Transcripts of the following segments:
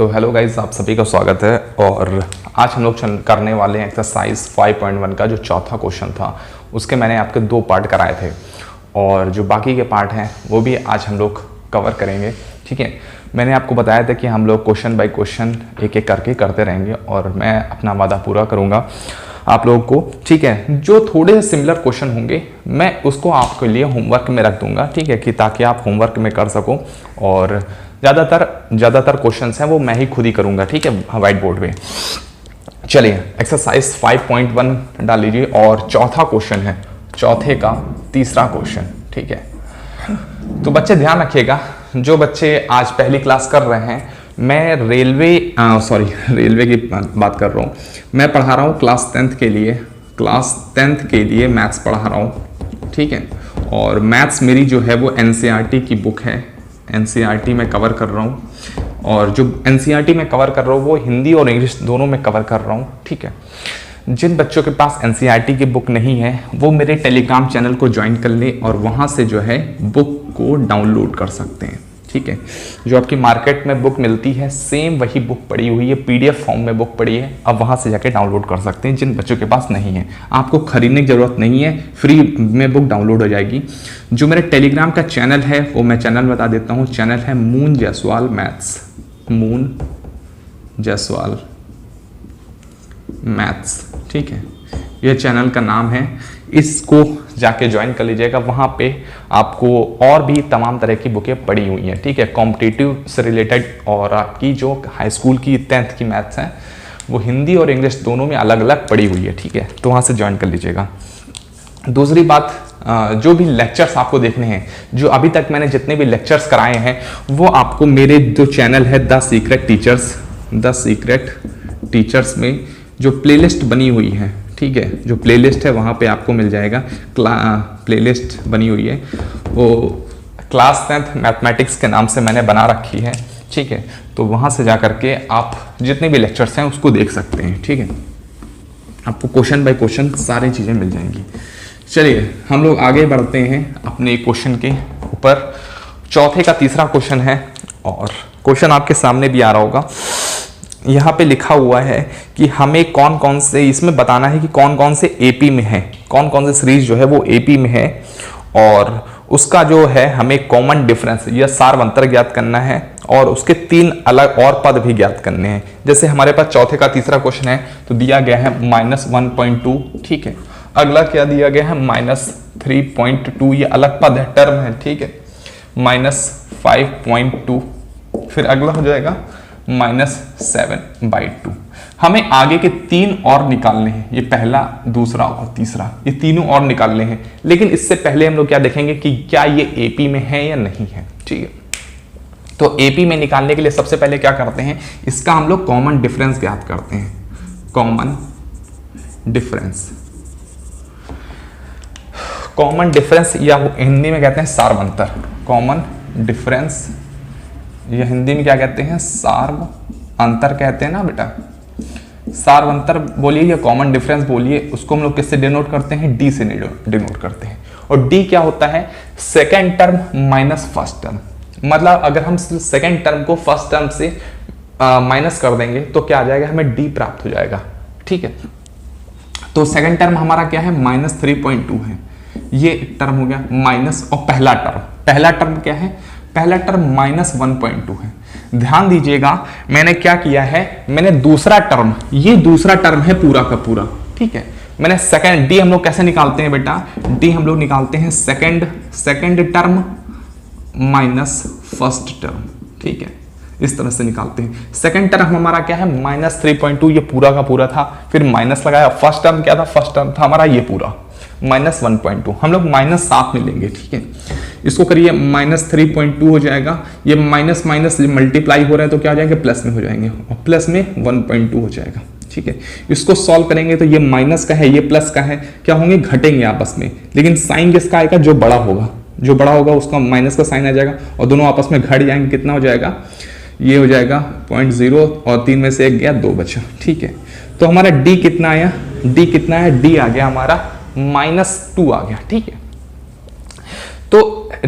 तो hello guys, आप सभी का स्वागत है। और आज हम लोग करने वाले हैं एक्सरसाइज 5.1 का जो चौथा क्वेश्चन था, उसके मैंने आपके 2 पार्ट कराए थे और जो बाकी के पार्ट हैं वो भी आज हम लोग कवर करेंगे। ठीक है, मैंने आपको बताया था कि हम लोग क्वेश्चन बाय क्वेश्चन एक एक करके करते रहेंगे और मैं अपना वादा पूरा करूँगा आप लोगों को। ठीक है, जो थोड़े सिमिलर क्वेश्चन होंगे मैं उसको आपके लिए होमवर्क में रख दूंगा। ठीक है, कि ताकि आप होमवर्क में कर सको और ज़्यादातर क्वेश्चंस हैं वो मैं ही खुद ही करूंगा। ठीक है, व्हाइट बोर्ड पे। चलिए एक्सरसाइज 5.1 डाल लीजिए और चौथा क्वेश्चन है, चौथे का तीसरा क्वेश्चन। ठीक है, तो बच्चे ध्यान रखिएगा, जो बच्चे आज पहली क्लास कर रहे हैं, मैं रेलवे की बात कर रहा हूँ। मैं पढ़ा रहा हूँ क्लास 10th के लिए मैथ्स पढ़ा रहा हूँ। ठीक है, और मैथ्स मेरी जो है वो NCERT की बुक है, NCERT में कवर कर रहा हूँ और जो NCERT में कवर कर रहा हूँ वो हिंदी और इंग्लिश दोनों में कवर कर रहा हूँ। ठीक है, जिन बच्चों के पास NCERT की बुक नहीं है वो मेरे टेलीग्राम चैनल को ज्वाइन कर ले और वहाँ से जो है बुक को डाउनलोड कर सकते हैं। ठीक है, जो आपकी मार्केट में बुक मिलती है सेम वही बुक पड़ी हुई है, PDF फॉर्म में बुक पड़ी है, अब वहाँ से जाके डाउनलोड कर सकते हैं। जिन बच्चों के पास नहीं है आपको खरीदने की ज़रूरत नहीं है, फ्री में बुक डाउनलोड हो जाएगी। जो मेरे टेलीग्राम का चैनल है वो मैं चैनल बता देता हूँ, चैनल है मून जायसवाल मैथ्स। ठीक है, ये चैनल का नाम है, इसको जाके ज्वाइन कर लीजिएगा। वहाँ पे आपको और भी तमाम तरह की बुकें पड़ी हुई हैं। ठीक है, कॉम्पिटिटिव से रिलेटेड और आपकी जो हाई स्कूल की 10th की मैथ्स हैं वो हिंदी और इंग्लिश दोनों में अलग अलग पड़ी हुई है। ठीक है, तो वहाँ से ज्वाइन कर लीजिएगा। दूसरी बात, जो भी लेक्चर्स आपको देखने हैं, जो अभी तक मैंने जितने भी लेक्चर्स कराए हैं वो आपको मेरे जो चैनल है द सीक्रेट टीचर्स में जो प्लेलिस्ट बनी हुई है, ठीक है, जो प्लेलिस्ट है वहाँ पे आपको मिल जाएगा। प्लेलिस्ट बनी हुई है वो क्लास 10th मैथमेटिक्स के नाम से मैंने बना रखी है। ठीक है, तो वहाँ से जा करके आप जितने भी लेक्चर्स हैं उसको देख सकते हैं। ठीक है, आपको क्वेश्चन बाय क्वेश्चन सारी चीज़ें मिल जाएंगी। चलिए हम लोग आगे बढ़ते हैं अपने क्वेश्चन के ऊपर। चौथे का तीसरा क्वेश्चन है और क्वेश्चन आपके सामने भी आ रहा होगा। यहाँ पे लिखा हुआ है कि हमें कौन कौन से, इसमें बताना है कि कौन कौन से AP में है, कौन कौन से सीरीज जो है वो AP में है और उसका जो है हमें कॉमन डिफरेंस या सारवंतर ज्ञात करना है और उसके 3 अलग और पद भी ज्ञात करने हैं। जैसे हमारे पास चौथे का तीसरा क्वेश्चन है तो दिया गया है -1.2। ठीक है, अगला क्या दिया गया है -3.2, ये अलग पद है, टर्म है। ठीक है, -5.2, फिर अगला हो जाएगा -7/2। हमें आगे के 3 और निकालने हैं, ये पहला, दूसरा और तीसरा, ये तीनों और निकालने हैं। लेकिन इससे पहले हम लोग क्या देखेंगे कि क्या ये AP में है या नहीं है। ठीक है, तो AP में निकालने के लिए सबसे पहले क्या करते हैं, इसका हम लोग कॉमन डिफरेंस ज्ञात करते हैं। कॉमन डिफरेंस या हिंदी में कहते हैं सारवंतर। कॉमन डिफरेंस या हिंदी में क्या कहते हैं, सार्व अंतर कहते हैं ना बेटा। सार्वंतर बोलिए या कॉमन डिफरेंस बोलिए, उसको हम लोग किससे डिनोट करते हैं, D से डिनोट करते हैं। और D क्या होता है, second term minus first term. मतलब अगर हम सेकेंड टर्म को फर्स्ट टर्म से माइनस कर देंगे तो क्या आ जाएगा, हमें D प्राप्त हो जाएगा। ठीक है, तो सेकेंड टर्म हमारा क्या है, -3.2 है, ये टर्म हो गया माइनस। और पहला टर्म क्या है, पहला टर्म -1.2 है। ध्यान दीजिएगा मैंने क्या किया है, मैंने दूसरा टर्म, ये दूसरा टर्म है पूरा का पूरा। ठीक है, मैंने सेकंड D हम लोग कैसे निकालते हैं बेटा, D हम लोग निकालते हैं second term minus first term. ठीक है, इस तरह से निकालते हैं। सेकंड टर्म हमारा क्या है, -3.2, ये पूरा का पूरा था, फिर माइनस लगाया। फर्स्ट टर्म क्या था, फर्स्ट टर्म था हमारा ये पूरा -1.2, हम लोग माइनस साथ में लेंगे। ठीक है, इसको करिए -3.2 हो जाएगा, ये माइनस मल्टीप्लाई हो रहा है तो क्या हो जाएंगे, प्लस में हो जाएंगे और प्लस में 1.2 हो जाएगा। ठीक है, इसको सॉल्व करेंगे तो ये माइनस का है, ये प्लस का है, क्या होंगे, घटेंगे आपस में। लेकिन साइन किसका आएगा, जो बड़ा होगा उसका माइनस का साइन आ जाएगा और दोनों आपस में घट जाएंगे। कितना हो जाएगा, ये हो जाएगा 0.0 और 3 में से 1 गया, 2 बचा। ठीक है, तो हमारा D कितना आया, D आ गया हमारा -2 आ गया। ठीक है, तो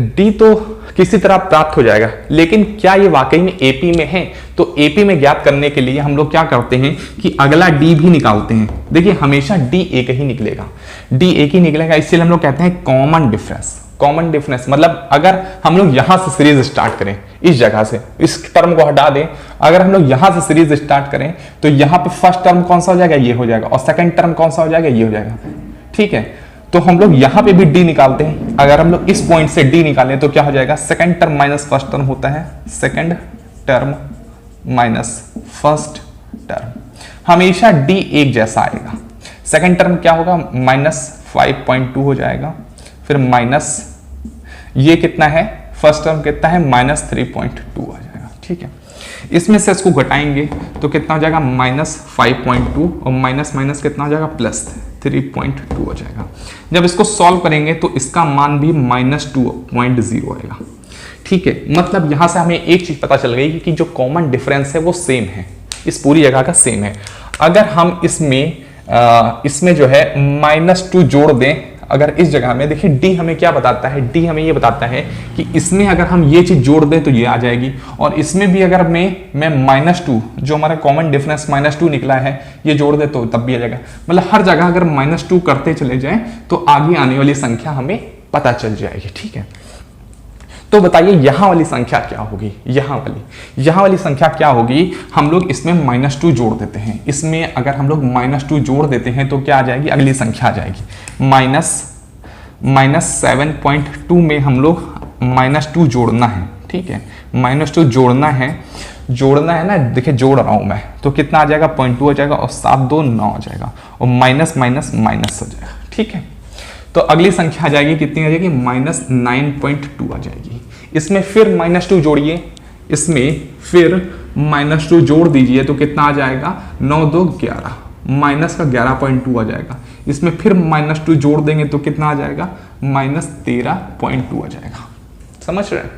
D तो किसी तरह प्राप्त हो जाएगा। लेकिन क्या ये वाकई में एपी में है? तो एपी में ज्ञात करने के लिए हम लोग क्या करते हैं कि अगला डी भी निकालते हैं। देखिए हमेशा डी एक ही निकलेगा, डी एक ही निकलेगा, इसलिए हम लोग कहते हैं कॉमन डिफरेंस। कॉमन डिफरेंस मतलब अगर हम लोग यहां से सीरीज स्टार्ट करें, इस जगह से, इस टर्म को हटा दें, अगर हम लोग यहां से सीरीज स्टार्ट करें तो यहां पे फर्स्ट टर्म कौन सा हो जाएगा? ये हो जाएगा, और सेकंड टर्म कौन सा हो जाएगा? ये हो जाएगा। ठीक है, तो हम लोग यहां पे भी डी निकालते हैं। अगर हम लोग इस पॉइंट से डी निकालें तो क्या हो जाएगा? Second term minus first term होता है, second term minus first term. हमेशा डी एक जैसा आएगा। सेकंड टर्म क्या होगा? -5.2 हो जाएगा, फिर माइनस ये कितना है? फर्स्ट टर्म कितना है? -3.2 आ जाएगा। ठीक है, इसमें से इसको घटाएंगे तो कितना हो जाएगा? -5.2 और माइनस माइनस कितना हो जाएगा? +3.2 हो जाएगा। जब इसको सॉल्व करेंगे तो इसका मान भी -2.0 आएगा। ठीक है, मतलब यहां से हमें एक चीज पता चल गई कि जो कॉमन डिफरेंस है वो सेम है, इस पूरी जगह का सेम है। अगर हम इसमें जो है -2 जोड़ दें, अगर इस जगह में देखिए डी हमें क्या बताता है? डी हमें ये बताता है कि इसमें अगर हम ये चीज जोड़ दें तो ये आ जाएगी, और इसमें भी अगर मैं -2 जो हमारा कॉमन डिफरेंस -2 निकला है ये जोड़ दे तो तब भी आ जाएगा। मतलब हर जगह अगर -2 करते चले जाएं तो आगे आने वाली संख्या हमें पता चल जाएगी। ठीक है, तो बताइए यहां वाली संख्या क्या होगी? यहां वाली संख्या क्या होगी? हम लोग इसमें -2 जोड़ देते हैं। इसमें अगर हम लोग -2 जोड़ देते हैं तो क्या आ जाएगी? अगली संख्या आ जाएगी -7.2 में हम लोग -2 जोड़ना है। ठीक है, -2 जोड़ना है ना। देखिए जोड़ रहा हूं मैं, तो कितना आ जाएगा? 0.2 हो जाएगा, और 7 2 9 हो जाएगा, और माइनस माइनस माइनस हो जाएगा। ठीक है, तो अगली संख्या आ जाएगी, कितनी आ जाएगी? -9.2 आ जाएगी। इसमें फिर -2 जोड़िए, इसमें फिर -2 जोड़ दीजिए तो कितना आ जाएगा? 9 2 11, माइनस का 11.2 आ जाएगा। इसमें फिर -2 जोड़ देंगे तो कितना आ जाएगा? -13.2 आ जाएगा। समझ रहे हैं?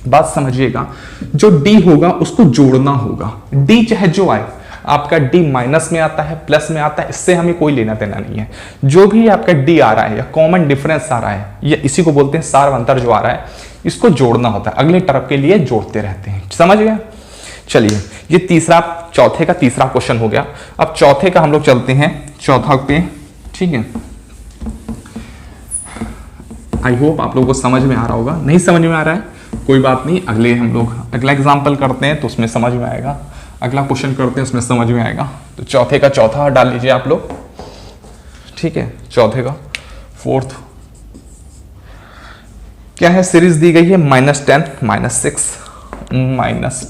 बात समझिएगा, जो डी होगा उसको जोड़ना होगा। डी चाहे जो आए, आपका डी माइनस में आता है, प्लस में आता है, इससे हमें कोई लेना देना नहीं है। जो भी आपका डी आ रहा है या कॉमन डिफरेंस आ रहा है, या इसी को बोलते हैं सार अंतर जो आ रहा है, इसको जोड़ना होता है। अगले टर्म के लिए जोड़ते रहते हैं। समझ गया? चलिए, ये चौथे का तीसरा क्वेश्चन हो गया। अब चौथे का हम लोग चलते हैं चौथा पे। ठीक है, आई होप आप लोगों को समझ में आ रहा होगा। नहीं समझ में आ रहा है कोई बात नहीं, हम लोग अगला एग्जाम्पल करते हैं तो उसमें समझ में आएगा। अगला क्वेश्चन करते हैं उसमें समझ में आएगा। तो चौथे का चौथा डाल लीजिए आप लोग। ठीक है, चौथे का फोर्थ क्या है? सीरीज दी गई है -10 -6 -10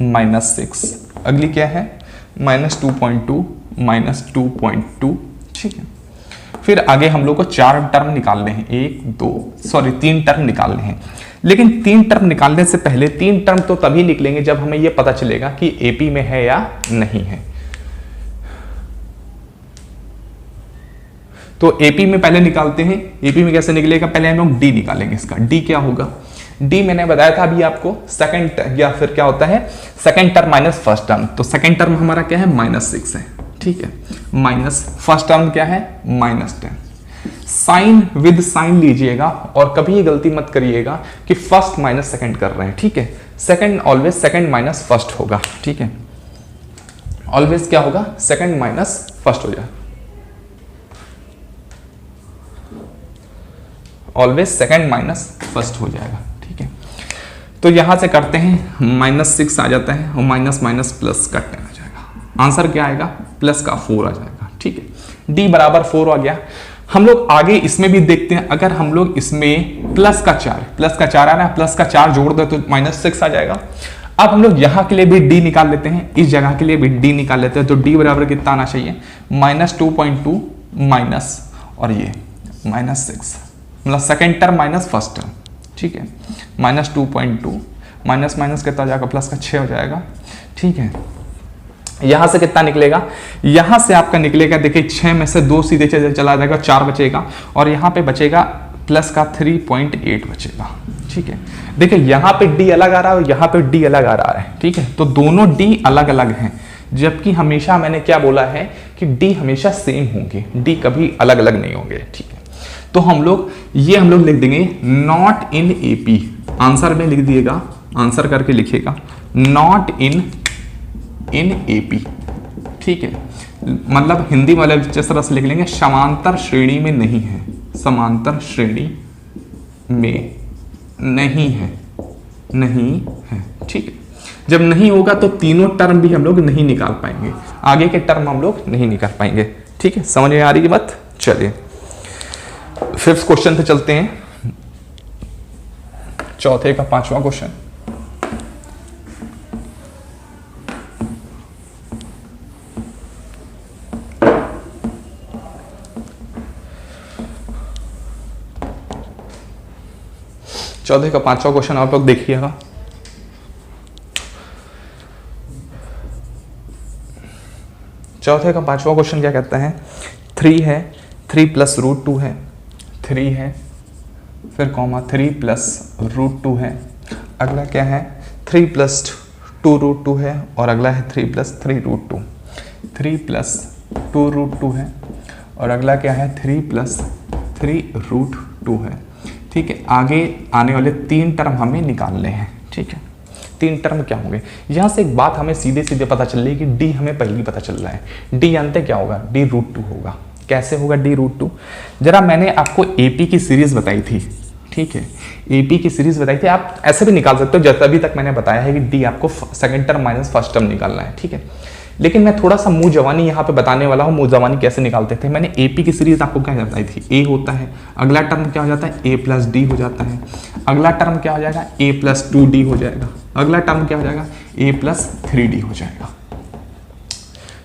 -6। अगली क्या है? -2.2 -2.2। ठीक है, फिर आगे हम लोग को 4 टर्म निकालने हैं, 3 टर्म निकालने हैं। लेकिन 3 टर्म निकालने से पहले 3 टर्म तो तभी निकलेंगे जब हमें यह पता चलेगा कि एपी में है या नहीं है। तो एपी में पहले निकालते हैं। एपी में कैसे निकलेगा? पहले हम लोग डी निकालेंगे। इसका डी क्या होगा? डी मैंने बताया था अभी आपको, सेकंड या फिर क्या होता है? Second term minus first term. तो सेकंड टर्म हमारा क्या है? -6 है। ठीक है, माइनस फर्स्ट टर्म क्या है? -10। साइन विद साइन लीजिएगा, और कभी ये गलती मत करिएगा कि फर्स्ट माइनस सेकंड कर रहे हैं। ठीक है, second always second minus first होगा। ठीक है, ऑलवेज क्या होगा? सेकंड माइनस फर्स्ट हो जाए, ऑलवेज सेकंड माइनस फर्स्ट हो जाएगा। ठीक है, तो यहां से करते हैं, -6 आ जाता है, और माइनस माइनस प्लस का 10 आ जाएगा। आंसर क्या आएगा? प्लस का 4 आ जाएगा। ठीक है, डी बराबर 4 आ गया। हम लोग आगे इसमें भी देखते हैं। अगर हम लोग इसमें प्लस का 4 आ रहा है, प्लस का 4 जोड़ दे तो -6 आ जाएगा। अब हम लोग यहां के लिए भी डी निकाल लेते हैं, इस जगह के लिए भी डी निकाल लेते हैं। तो डी बराबर कितना आना चाहिए? -2.2 माइनस, और ये -6, मतलब second term minus first term. ठीक है, -2.2 माइनस माइनस कितना हो जाएगा? प्लस का 6 हो जाएगा। ठीक है, यहां से कितना निकलेगा? यहां से आपका निकलेगा, देखिए 6 में से 2 सीधे चला जाएगा, 4 बचेगा, और यहां पे बचेगा प्लस का 3.8 बचेगा। ठीक है, देखिए यहां पे डी अलग आ रहा है और यहां पे डी अलग आ रहा है। ठीक है, तो दोनों डी अलग अलग हैं, जबकि हमेशा मैंने क्या बोला है कि डी हमेशा सेम होंगे, डी कभी अलग अलग नहीं होंगे। ठीक है, तो हम लोग लिख देंगे नॉट इन एपी। आंसर में लिख दिएगा, आंसर करके लिखिएगा नॉट इन एपी। ठीक है, मतलब हिंदी वाले जिस तरह से लिख लेंगे समांतर श्रेणी में नहीं है, समांतर श्रेणी में नहीं है, नहीं है। ठीक है, जब नहीं होगा तो तीनों टर्म भी हम लोग नहीं निकाल पाएंगे, आगे के टर्म हम लोग नहीं निकाल पाएंगे। ठीक है, समझ में आ रही है बात? चलिए फिफ्थ क्वेश्चन पे चलते हैं, चौथे का पांचवा क्वेश्चन। चौथे का पांचवा क्वेश्चन आप लोग देखिएगा। चौथे का पांचवा क्वेश्चन क्या कहता है? 3 है, 3 प्लस रूट 2 है, 3 है, फिर कॉमा 3 प्लस रूट 2 है, अगला क्या है 3 प्लस 2 रूट 2 है, और अगला है 3 प्लस 3 रूट 2, 3 प्लस 2 रूट 2 है, और अगला क्या है 3 प्लस 3 रूट 2 है। ठीक है, आगे आने वाले 3 टर्म हमें निकालने हैं। ठीक है, 3 टर्म क्या होंगे? यहाँ से एक बात हमें सीधे सीधे पता चल रही है कि डी हमें पहले ही पता चल रहा है। डी जानते क्या होगा? डी रूट 2 होगा। कैसे होगा डी रूट 2? जरा मैंने आपको एपी की सीरीज बताई थी। ठीक है, एपी की सीरीज बताई थी, आप ऐसे भी निकाल सकते हो जैसे अभी तक मैंने बताया है कि डी आपको second term minus first term निकालना है। ठीक है, लेकिन मैं थोड़ा सा मुंह जवानी यहाँ पे बताने वाला हूँ। मुंह जवानी कैसे निकालते थे? मैंने एपी की सीरीज आपको क्या बताई थी? ए होता है, अगला टर्म क्या हो जाता है? ए प्लस डी हो जाता है, अगला टर्म क्या हो जाएगा? ए प्लस 2d हो जाएगा, अगला टर्म क्या हो जाएगा? ए प्लस 3d हो जाएगा।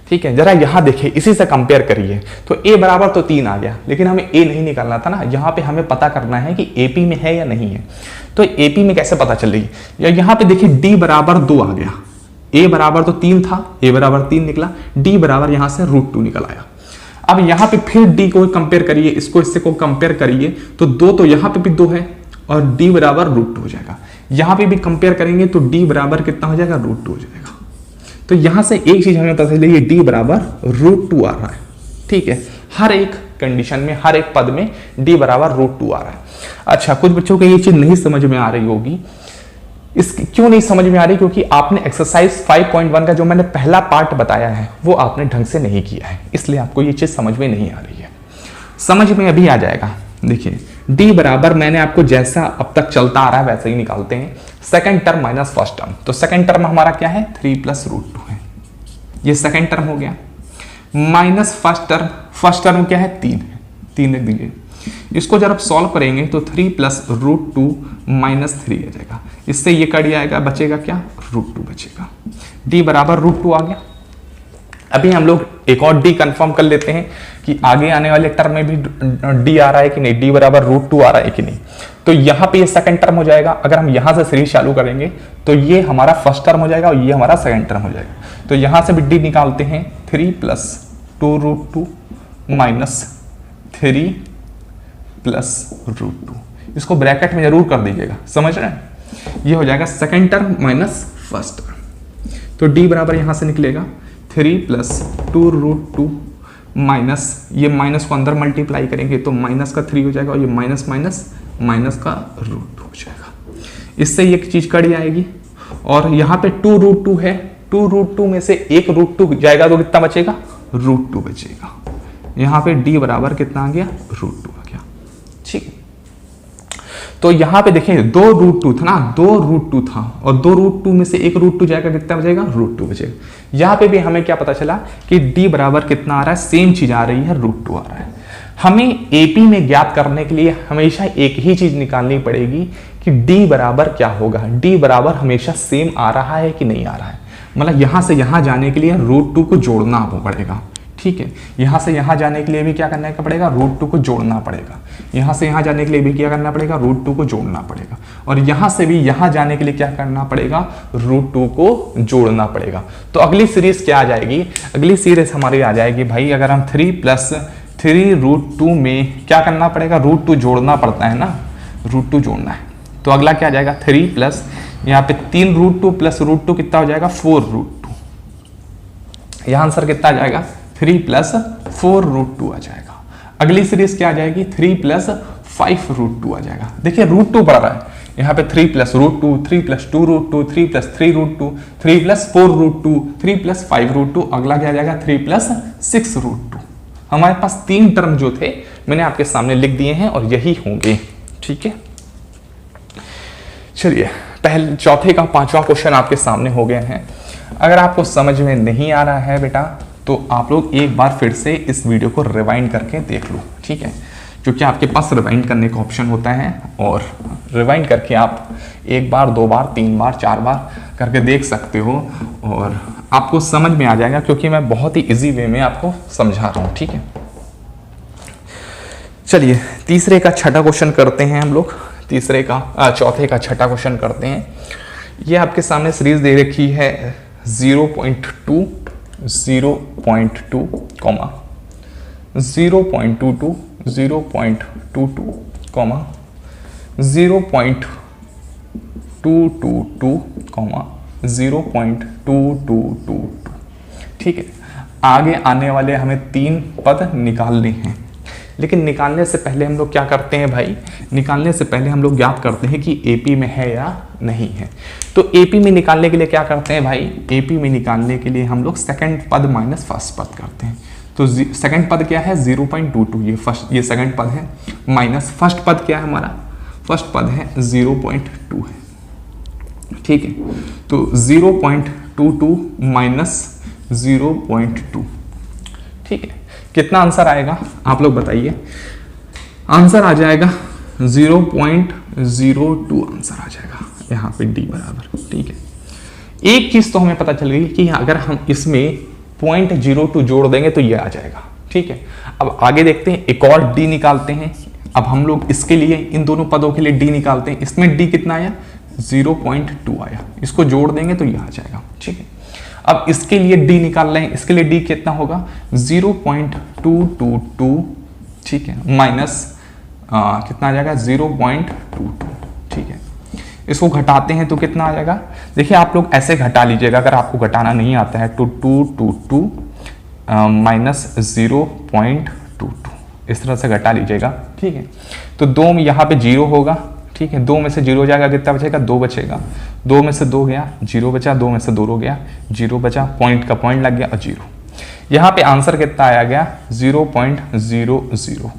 ठीक है, जरा यहाँ देखिए, इसी से कंपेयर करिए। तो a बराबर तो 3 आ गया, लेकिन हमें a नहीं निकालना था ना। यहाँ पे हमें पता करना है कि AP में है या नहीं है। तो AP में कैसे पता चल रही है? या यहाँ पे देखिए d बराबर 2 आ गया, a बराबर तो 3 था, a बराबर 3 निकला, d बराबर यहाँ से रूट 2 निकल आया। अब यहाँ पे फिर d को कंपेयर करिए, इसको इससे को कंपेयर करिए, तो 2 तो यहाँ पे भी 2 है, और d बराबर रूट 2 हो जाएगा। यहाँ पे भी कंपेयर करेंगे तो d बराबर कितना हो जाएगा? रूट 2 हो जाएगा। तो यहां से एक चीज हमें पता चली, डी बराबर रूट 2 आ रहा है। ठीक है, हर एक कंडीशन में, हर एक पद में डी बराबर रूट 2 आ रहा है। अच्छा, कुछ बच्चों को ये चीज नहीं समझ में आ रही होगी। क्यों नहीं समझ में आ रही? क्योंकि आपने एक्सरसाइज 5.1 का जो मैंने पहला पार्ट बताया है वो आपने ढंग से नहीं किया है, इसलिए आपको ये चीज समझ में नहीं आ रही है। समझ में अभी आ जाएगा। देखिए, डी बराबर मैंने आपको जैसा अब तक चलता आ रहा है वैसे ही निकालते हैं। Second term minus first term, तो सेकंड टर्म हमारा क्या है? 3 प्लस रूट 2 है, ये सेकंड टर्म हो गया। माइनस फर्स्ट टर्म क्या है? 3 है, 3 लिख दीजिए। इसको जब आप सॉल्व करेंगे तो 3 प्लस रूट 2 माइनस 3 आ जाएगा। इससे ये कट जाएगा, बचेगा क्या? रूट 2 बचेगा। डी बराबर रूट 2 आ गया। अभी हम लोग एक और डी कंफर्म कर लेते हैं कि आगे आने वाले टर्म में भी डी आ रहा है कि नहीं, डी बराबर रूट 2 आ रहा है कि नहीं। तो यहाँ पे ये सेकंड टर्म हो जाएगा। अगर हम यहाँ से सीरीज चालू करेंगे तो ये हमारा फर्स्ट टर्म हो जाएगा और ये हमारा सेकंड टर्म हो जाएगा। तो यहाँ से भी डी निकालते हैं, 3 plus 2 root 2 minus 3 plus root 2। इसको ब्रैकेट में जरूर कर दीजिएगा, समझ रहे हैं? ये हो जाएगा second term minus first term. तो डी बराबर यहाँ से निकलेगा 3 प्लस 2 रूट 2 माइनस, ये माइनस को अंदर मल्टीप्लाई करेंगे तो माइनस का 3 हो जाएगा, और ये माइनस माइनस माइनस का रूट 2 हो जाएगा। इससे एक चीज कट जाएगी, और यहाँ पे 2 रूट 2 है, 2 रूट 2 में से एक रूट 2 जाएगा तो कितना बचेगा? रूट 2 बचेगा। यहाँ पे डी बराबर कितना आ गया? रूट 2 आ गया। ठीक, तो यहाँ पे देखिए 2 रूट 2 था ना, 2 रूट 2 था, और 2 रूट 2 में से एक रूट 2 जाएगा, कितना बचेगा? रूट 2 बचेगा। यहाँ पे भी हमें क्या पता चला कि d बराबर कितना आ रहा है? सेम चीज आ रही है, रूट 2 आ रहा है। हमें एपी में ज्ञात करने के लिए हमेशा एक ही चीज निकालनी पड़ेगी कि d बराबर क्या होगा। d बराबर हमेशा सेम आ रहा है कि नहीं आ रहा है, मतलब यहां से यहां जाने के लिए रूट 2 को जोड़ना पड़ेगा। ठीक है, यहां से यहां जाने के लिए भी क्या करना पड़ेगा? रूट 2 को जोड़ना पड़ेगा। यहां से यहां जाने के लिए भी क्या करना पड़ेगा? रूट 2 को जोड़ना पड़ेगा। और यहां से भी यहां जाने के लिए क्या करना पड़ेगा? रूट 2 को जोड़ना पड़ेगा। तो अगली सीरीज क्या आ जाएगी? अगली सीरीज हमारी आ जाएगी भाई, अगर हम 3 प्लस 3 रूट 2 में क्या करना पड़ेगा? रूट 2 जोड़ना पड़ता है ना, रूट 2 जोड़ना है। तो अगला क्या आ जाएगा? 3 प्लस यहाँ पे 3 रूट 2 प्लस रूट 2 कितना हो जाएगा? 4 रूट 2। यह आंसर कितना आ जाएगा? 3 प्लस 4 रूट 2 आ जाएगा। अगली सीरीज क्या आ जाएगी, 3 + 5 √2 आ जाएगा। देखिए √2 पड़ रहा है यहाँ पे, 3 + √2, 3 + 2 √2, 3 + 3 √2, 3 + 4 √2, 3 + 5 √2, अगला क्या आ जाएगा 3 + 6 √2। हमारे पास 3 टर्म जो थे मैंने आपके सामने लिख दिए हैं और यही होंगे, ठीक है। चलिए पहले चौथे का 5वां क्वेश्चन आपके सामने हो गया है। अगर आपको समझ में नहीं आ रहा है बेटा तो आप लोग एक बार फिर से इस वीडियो को रिवाइंड करके देख लो, ठीक है, क्योंकि आपके पास रिवाइंड करने का ऑप्शन होता है और रिवाइंड करके आप 1 बार 2 बार 3 बार 4 बार करके देख सकते हो और आपको समझ में आ जाएगा, क्योंकि मैं बहुत ही इजी वे में आपको समझा रहा हूँ, ठीक है। चलिए तीसरे का छठा क्वेश्चन करते हैं हम लोग। चौथे का छठा क्वेश्चन करते हैं। ये आपके सामने सीरीज दे रखी है 0.2, 0.2, 0.22, 0.22, 0.222, 0.2222, ठीक है। आगे आने वाले हमें 3 पद निकालने हैं, लेकिन निकालने से पहले हम लोग क्या करते हैं भाई, निकालने से पहले हम लोग ज्ञात करते हैं कि एपी में है या नहीं है। तो एपी में निकालने के लिए क्या करते हैं भाई, एपी में निकालने के लिए हम लोग सेकंड पद माइनस फर्स्ट पद करते हैं। तो सेकंड पद क्या है 0.22, ये सेकंड पद है, माइनस फर्स्ट पद क्या है हमारा, फर्स्ट पद है 0.2 है, ठीक है। तो 0.22 माइनस 0.2, ठीक है। कितना आंसर आएगा आप लोग बताइए। आंसर आ जाएगा 0.02 आंसर आ जाएगा यहाँ पे डी बराबर, ठीक है। एक चीज तो हमें पता चल गई कि अगर हम इसमें 0.02 जोड़ देंगे तो ये आ जाएगा, ठीक है। अब आगे देखते हैं, एक और डी निकालते हैं। अब हम लोग इसके लिए इन दोनों पदों के लिए डी निकालते हैं। इसमें डी कितना आया 0.2 आया, इसको जोड़ देंगे तो ये आ जाएगा, ठीक है। अब इसके लिए डी निकाल रहे हैं, इसके लिए डी कितना होगा 0.222, ठीक है, माइनस कितना आ जाएगा 0.22, ठीक है। इसको घटाते हैं तो कितना आ जाएगा, देखिए आप लोग ऐसे घटा लीजिएगा अगर आपको घटाना नहीं आता है तो 222 माइनस 0.22 इस तरह से घटा लीजिएगा, ठीक है। तो 2 में यहाँ पे 0 होगा, ठीक है। 2 में से 0 जाएगा, कितना बचेगा 2 बचेगा, 2 में से 2 गया 0 बचा, 2 में से 2 गया 0 बचा, पॉइंट का पॉइंट लग गया और 0। यहाँ पे आंसर कितना आया गया 0.002।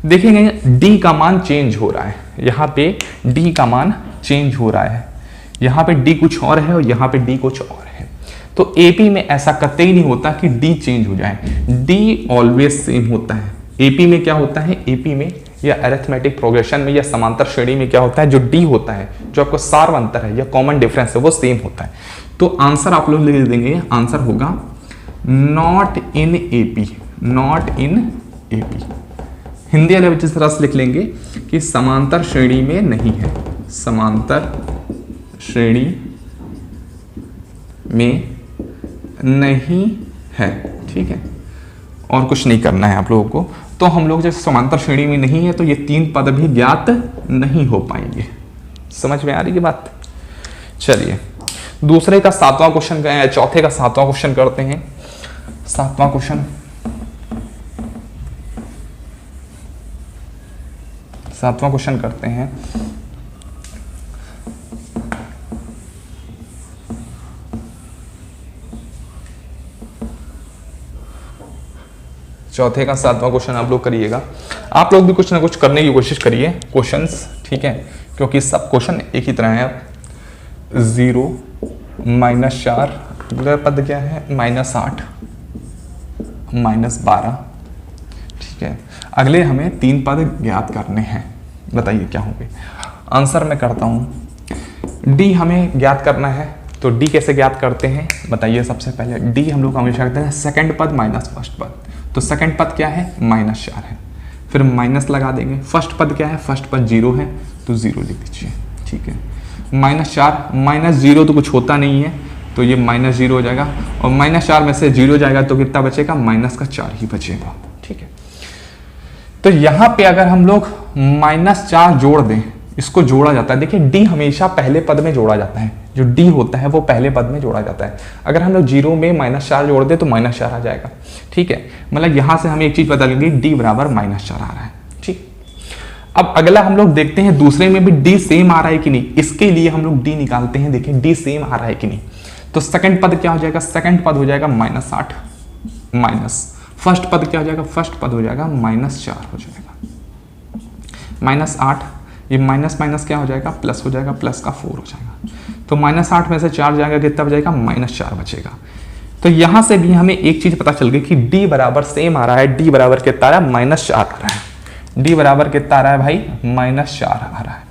देखेंगे डी का मान चेंज हो रहा है, यहाँ पे डी का मान चेंज हो रहा है, यहाँ पे डी कुछ और है और यहाँ पे डी कुछ और है। तो एपी में ऐसा कतई नहीं होता कि डी चेंज हो जाए, डी ऑलवेज सेम होता है। एपी में क्या होता है, एपी में या अरिथमेटिक प्रोग्रेशन में या समांतर श्रेणी में क्या होता है, जो डी होता है, जो आपको सार अंतर है या कॉमन डिफरेंस है वो सेम होता है। तो आंसर आप लोग लिख देंगे, आंसर होगा not in AP, not in AP. Hindi वाले बच्चे तरह से लिख लेंगे कि समांतर श्रेणी में नहीं है, समांतर श्रेणी में नहीं है, ठीक है। और कुछ नहीं करना है आप लोगों को। तो हम लोग जब समांतर श्रेणी में नहीं है तो ये 3 पद भी ज्ञात नहीं हो पाएंगे। समझ में आ रही है बात। चलिए दूसरे का 7वां क्वेश्चन, चौथे का 7वां क्वेश्चन करते हैं। 7वां क्वेश्चन, 7वां क्वेश्चन करते हैं। चौथे का 7वां क्वेश्चन आप लोग करिएगा। आप लोग भी कुछ ना कुछ करने की कोशिश करिए क्वेश्चंस, ठीक है, क्योंकि सब क्वेश्चन एक ही तरह है। 0 -4, अगला पद क्या है -8 -12, ठीक है। अगले हमें 3 पद ज्ञात करने हैं, बताइए क्या होंगे। आंसर मैं करता हूं। डी हमें ज्ञात करना है, तो डी कैसे ज्ञात करते हैं बताइए। सबसे पहले डी हम लोग हमेशा करते हैं सेकंड पद माइनस फर्स्ट पद। तो सेकंड पद क्या है -4 है, फिर माइनस लगा देंगे। फर्स्ट पद क्या है, फर्स्ट पद 0 है तो 0 लिख दीजिए, ठीक है। -4 -0 तो कुछ होता नहीं है तो ये -0 हो जाएगा, और -4 में से 0 जाएगा तो कितना बचेगा -4 ही बचेगा, ठीक है। तो यहाँ पे अगर हम लोग -4 जोड़ दें, इसको जोड़ा जाता है, देखिए डी हमेशा पहले पद में जोड़ा जाता है। जो डी होता है वो पहले पद में जोड़ा जाता है। अगर हम लोग 0 में -4 जोड़ दे तो -4 आ जाएगा, ठीक है। मतलब यहां से हमें एक चीज पता लगी, डी बराबर -4 आ रहा है, ठीक। अब अगला हम लोग देखते हैं दूसरे में भी डी सेम आ रहा है कि नहीं। इसके लिए हम लोग डी निकालते हैं, देखिए डी सेम आ रहा है कि नहीं। तो सेकंड पद क्या हो जाएगा, सेकंड पद हो जाएगा -8 माइनस फर्स्ट पद क्या हो जाएगा, फर्स्ट पद हो जाएगा -4 हो जाएगा। -8 ये माइनस माइनस क्या हो जाएगा, प्लस हो जाएगा, प्लस का 4 हो जाएगा। तो -8 में से 4 जाएगा, कितना बचेगा, -4 बचेगा। तो यहां से भी हमें एक चीज पता चल गई कि डी बराबर सेम आ रहा है, डी बराबर कितना आ रहा है, -4 आ रहा है। डी बराबर कितना आ रहा है भाई, -4 आ रहा है।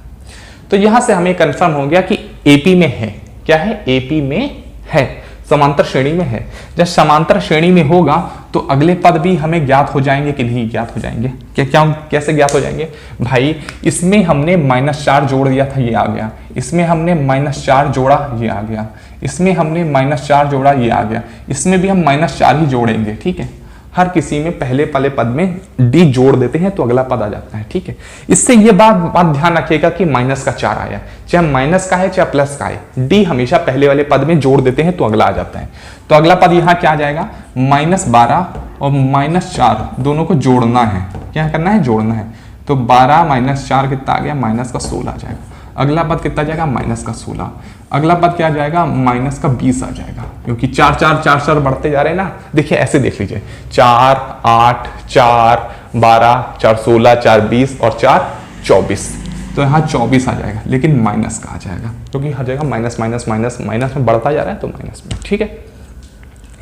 तो यहां से हमें कंफर्म हो गया कि एपी में है, क्या है, एपी में है, समांतर श्रेणी में है। जब समांतर श्रेणी में होगा तो अगले पद भी हमें ज्ञात हो जाएंगे कि नहीं ज्ञात हो जाएंगे, क्या कैसे ज्ञात हो जाएंगे भाई, इसमें हमने -4 जोड़ दिया था, ये आ गया। इसमें हमने -4 जोड़ा, ये आ गया। इसमें हमने -4 जोड़ा, ये आ गया। इसमें भी हम -4 ही जोड़ेंगे, ठीक है। हर किसी में पहले वाले पद में डी जोड़ देते हैं तो अगला पद आ जाता है, ठीक है। इससे ये बात ध्यान रखिएगा कि -4 आया, चाहे माइनस का है चाहे प्लस का है, डी हमेशा पहले वाले पद में जोड़ देते हैं तो अगला आ जाता है। तो अगला पद यहाँ क्या आ जाएगा, -12 और -4 दोनों को जोड़ना है, क्या करना है, जोड़ना है। तो 12 - 4 कितना आ गया, -16 आ जाएगा। अगला पद कितना जाएगा, -16। अगला पद क्या जाएगा, -20 आ जाएगा, क्योंकि 4 4 4 4 बढ़ते जा रहे हैं ना। देखिए ऐसे देख लीजिए, 4 8 4 12 4 16 4 20 और 4 24। तो यहाँ 24 आ जाएगा, लेकिन माइनस का आ जाएगा, क्योंकि हर जगह माइनस माइनस माइनस माइनस में बढ़ता जा रहा है, तो माइनस में, ठीक है।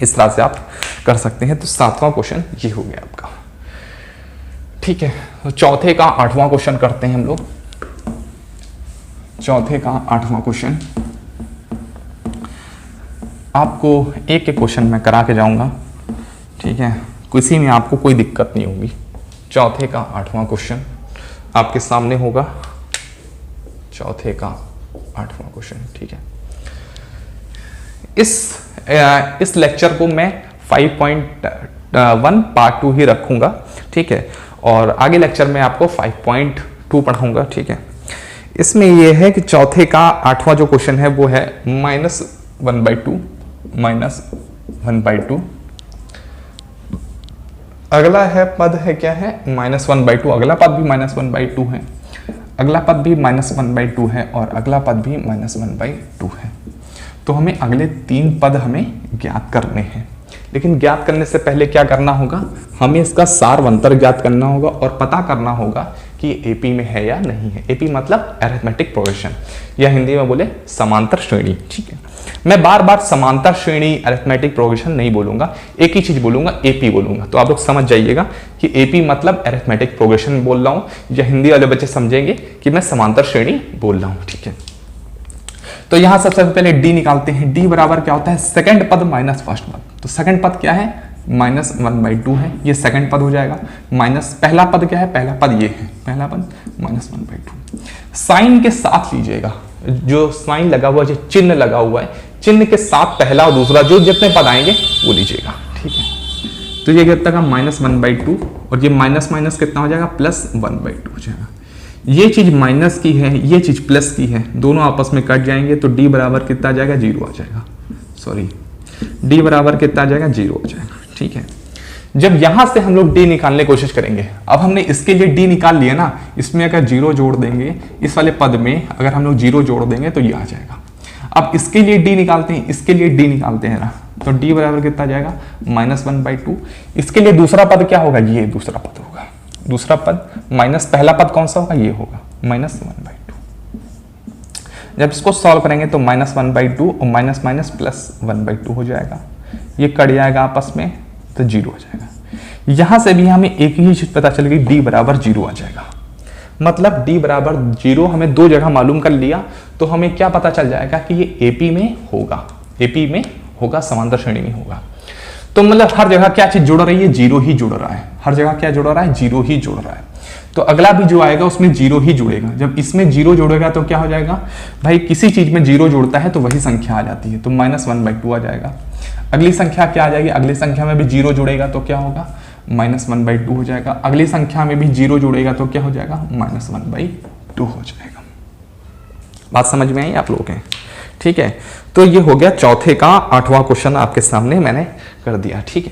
इस तरह से आप कर सकते हैं। तो 7वां क्वेश्चन ये हो गया आपका, ठीक है। तो चौथे का 8वां क्वेश्चन करते हैं हम लोग। चौथे का 8वां क्वेश्चन आपको एक एक क्वेश्चन मैं करा के जाऊंगा, ठीक है। किसी में आपको कोई दिक्कत नहीं होगी। चौथे का 8वां क्वेश्चन आपके सामने होगा, चौथे का 8वां क्वेश्चन, ठीक है। इस लेक्चर को मैं 5.1 पार्ट 2 ही रखूंगा, ठीक है। और आगे लेक्चर में आपको 5.2 पढ़ाऊंगा, ठीक है। इसमें यह है कि चौथे का 8वां जो क्वेश्चन है वो है -1/2 -1/2। अगला है पद है, क्या है, -1/2। अगला पद भी -1/2 है, अगला पद भी -1/2 है और अगला पद भी -1/2 है। तो हमें अगले 3 पद हमें ज्ञात करने हैं, लेकिन ज्ञात करने से पहले क्या करना होगा, हमें इसका सारवंतर ज्ञात करना होगा और पता करना होगा कि एपी में है या नहीं है। एपी मतलब अरिथमेटिक प्रोग्रेशन, या हिंदी में बोले समांतर श्रेणी, ठीक है। मैं बार बार समांतर श्रेणी अरिथमेटिक प्रोग्रेशन नहीं बोलूंगा, एक ही चीज बोलूंगा, एपी बोलूंगा। तो आप लोग समझ जाइएगा कि एपी मतलब अरिथमेटिक प्रोग्रेशन बोल रहा हूं, या हिंदी वाले बच्चे समझेंगे कि मैं समांतर श्रेणी बोल रहा हूं, ठीक है। तो यहां सबसे पहले डी निकालते हैं। डी बराबर क्या होता है, सेकंड पद माइनस फर्स्ट पद। तो सेकंड पद क्या है, -1/2 है, ये सेकंड पद हो जाएगा। माइनस पहला पद क्या है, पहला पद ये है, पहला पद -1/2। साइन के साथ लीजिएगा, जो साइन लगा हुआ, जो चिन्ह लगा हुआ है, चिन्ह के साथ पहला और दूसरा जो जितने पद आएंगे वो लीजिएगा, ठीक है। तो ये कितना का -1/2 और ये माइनस माइनस कितना हो जाएगा, +1/2 हो जाएगा। ये चीज माइनस की है, ये चीज प्लस की है, दोनों आपस में कट जाएंगे तो डी बराबर कितना आ जाएगा, 0 आ जाएगा। सॉरी, डी बराबर कितना आ जाएगा, 0 आ जाएगा, ठीक है। जब यहां से हम लोग डी निकालने की कोशिश करेंगे, अब हमने इसके लिए डी निकाल लिया ना, इसमें अगर 0 जोड़ देंगे, इस वाले पद में अगर हम लोग 0 जोड़ देंगे तो ये आ जाएगा। अब इसके लिए डी निकालते हैं, इसके लिए डी निकालते हैं ना, तो डी बराबर कितना आ जाएगा, -1/2। इसके लिए दूसरा पद क्या होगा, ये दूसरा पद होगा। दूसरा पद माइनस पहला पद कौन सा होगा, ये होगा -1/2। जब इसको सॉल्व करेंगे तो -1/2 और माइनस माइनस +1/2 हो जाएगा, ये कट जाएगा आपस में तो 0 हो जाएगा। यहां से भी हमें एक ही चीज पता चल गई, डी बराबर 0 आ जाएगा। मतलब डी बराबर 0 हमें 2 जगह मालूम कर लिया, तो हमें क्या पता चल जाएगा कि ये एपी में होगा, एपी में होगा, समांतर श्रेणी में होगा। तो मतलब हर जगह क्या चीज जुड़ रही है, 0 ही जुड़ रहा है, हर जगह क्या जुड़ रहा है, 0 ही जुड़ रहा है। तो अगला भी जो आएगा उसमें 0 ही जुड़ेगा। जब इसमें 0 जुड़ेगा तो क्या हो जाएगा भाई, किसी चीज में 0 जुड़ता है तो वही संख्या आ जाती है, तो -1/2 आ जाएगा। अगली संख्या क्या आ जाएगी, अगली संख्या में भी 0 जुड़ेगा तो क्या होगा, -1/2 हो जाएगा। अगली संख्या में भी 0 जुड़ेगा तो क्या हो जाएगा, -1/2 हो जाएगा। बात समझ में आई आप लोगों के, ठीक है, तो ये हो गया चौथे का 8वां क्वेश्चन आपके सामने मैंने कर दिया। ठीक है,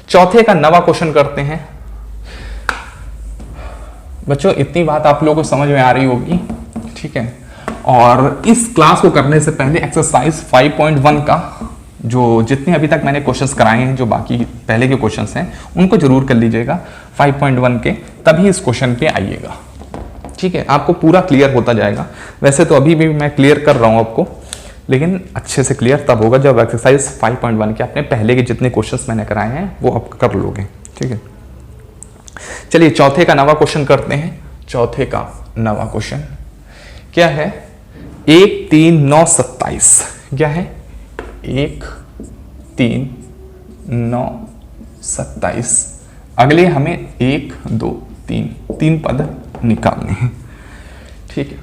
चौथे का 9वां क्वेश्चन करते हैं। बच्चों इतनी बात आप लोगों को समझ में आ रही होगी। ठीक है, और इस क्लास को करने से पहले एक्सरसाइज 5.1 का जो जितने अभी तक मैंने क्वेश्चंस कराए हैं, जो बाकी पहले के क्वेश्चंस हैं, उनको जरूर कर लीजिएगा 5.1 के, तभी इस क्वेश्चन पे आइएगा। ठीक है, आपको पूरा क्लियर होता जाएगा। वैसे तो अभी भी मैं क्लियर कर रहा हूं आपको, लेकिन अच्छे से क्लियर तब होगा जब एक्सरसाइज 5.1 के अपने पहले के जितने क्वेश्चंस मैंने कराए हैं वो आप कर लोगे। ठीक है, चलिए चौथे का 9वां क्वेश्चन करते हैं। चौथे का 9वां क्वेश्चन क्या है? 1 3 9 27। क्या है? 1 3 9 27। अगले हमें 1 2 3 पद निकालने हैं। ठीक है,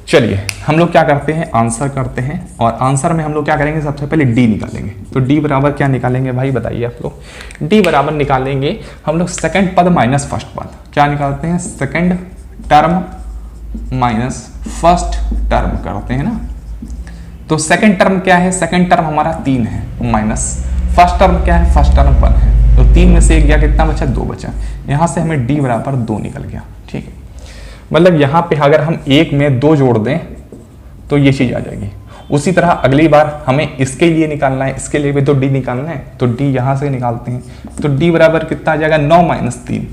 चलिए हम लोग क्या करते हैं, आंसर करते हैं। और आंसर में हम लोग क्या करेंगे, सबसे पहले डी निकालेंगे। तो डी बराबर क्या निकालेंगे भाई, बताइए आप लोग। डी बराबर निकालेंगे हम लोग सेकंड पद माइनस फर्स्ट पद। क्या निकालते हैं? Second term minus first term करते हैं ना। तो सेकंड टर्म क्या है? सेकंड टर्म हमारा 3 है, माइनस फर्स्ट टर्म क्या है? फर्स्ट टर्म 1 है। तो 3 में से 1 गया, कितना बचा? 2 बचा। यहां से हमें डी बराबर 2 निकल गया। ठीक है, मतलब यहां पे अगर हम 1 में 2 जोड़ दें तो ये चीज आ जाएगी। उसी तरह अगली बार हमें इसके लिए निकालना है, इसके लिए भी तो डी निकालना है, तो डी यहां से निकालते हैं। तो डी बराबर कितना आ जाएगा? 9 माइनस 3।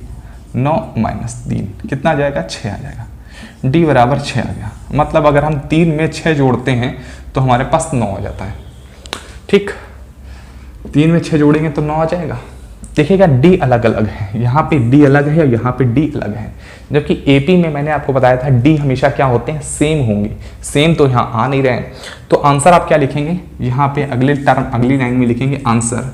9 माइनस 3 कितना आ जाएगा? 6 आ जाएगा। डी बराबर 6 आ गया। मतलब अगर हम 3 में 6 जोड़ते हैं तो हमारे पास 9 आ जाता है। ठीक, 3 में 6 जोड़ेंगे तो 9 आ जाएगा। देखिएगा डी अलग अलग है, यहाँ पे डी अलग है और यहाँ पे डी अलग है। जबकि एपी में मैंने आपको बताया था डी हमेशा क्या होते हैं? सेम होंगे। सेम तो यहाँ आ नहीं रहे हैं। तो आंसर आप क्या लिखेंगे? यहाँ पे अगले टर्म अगली लाइन में लिखेंगे answer,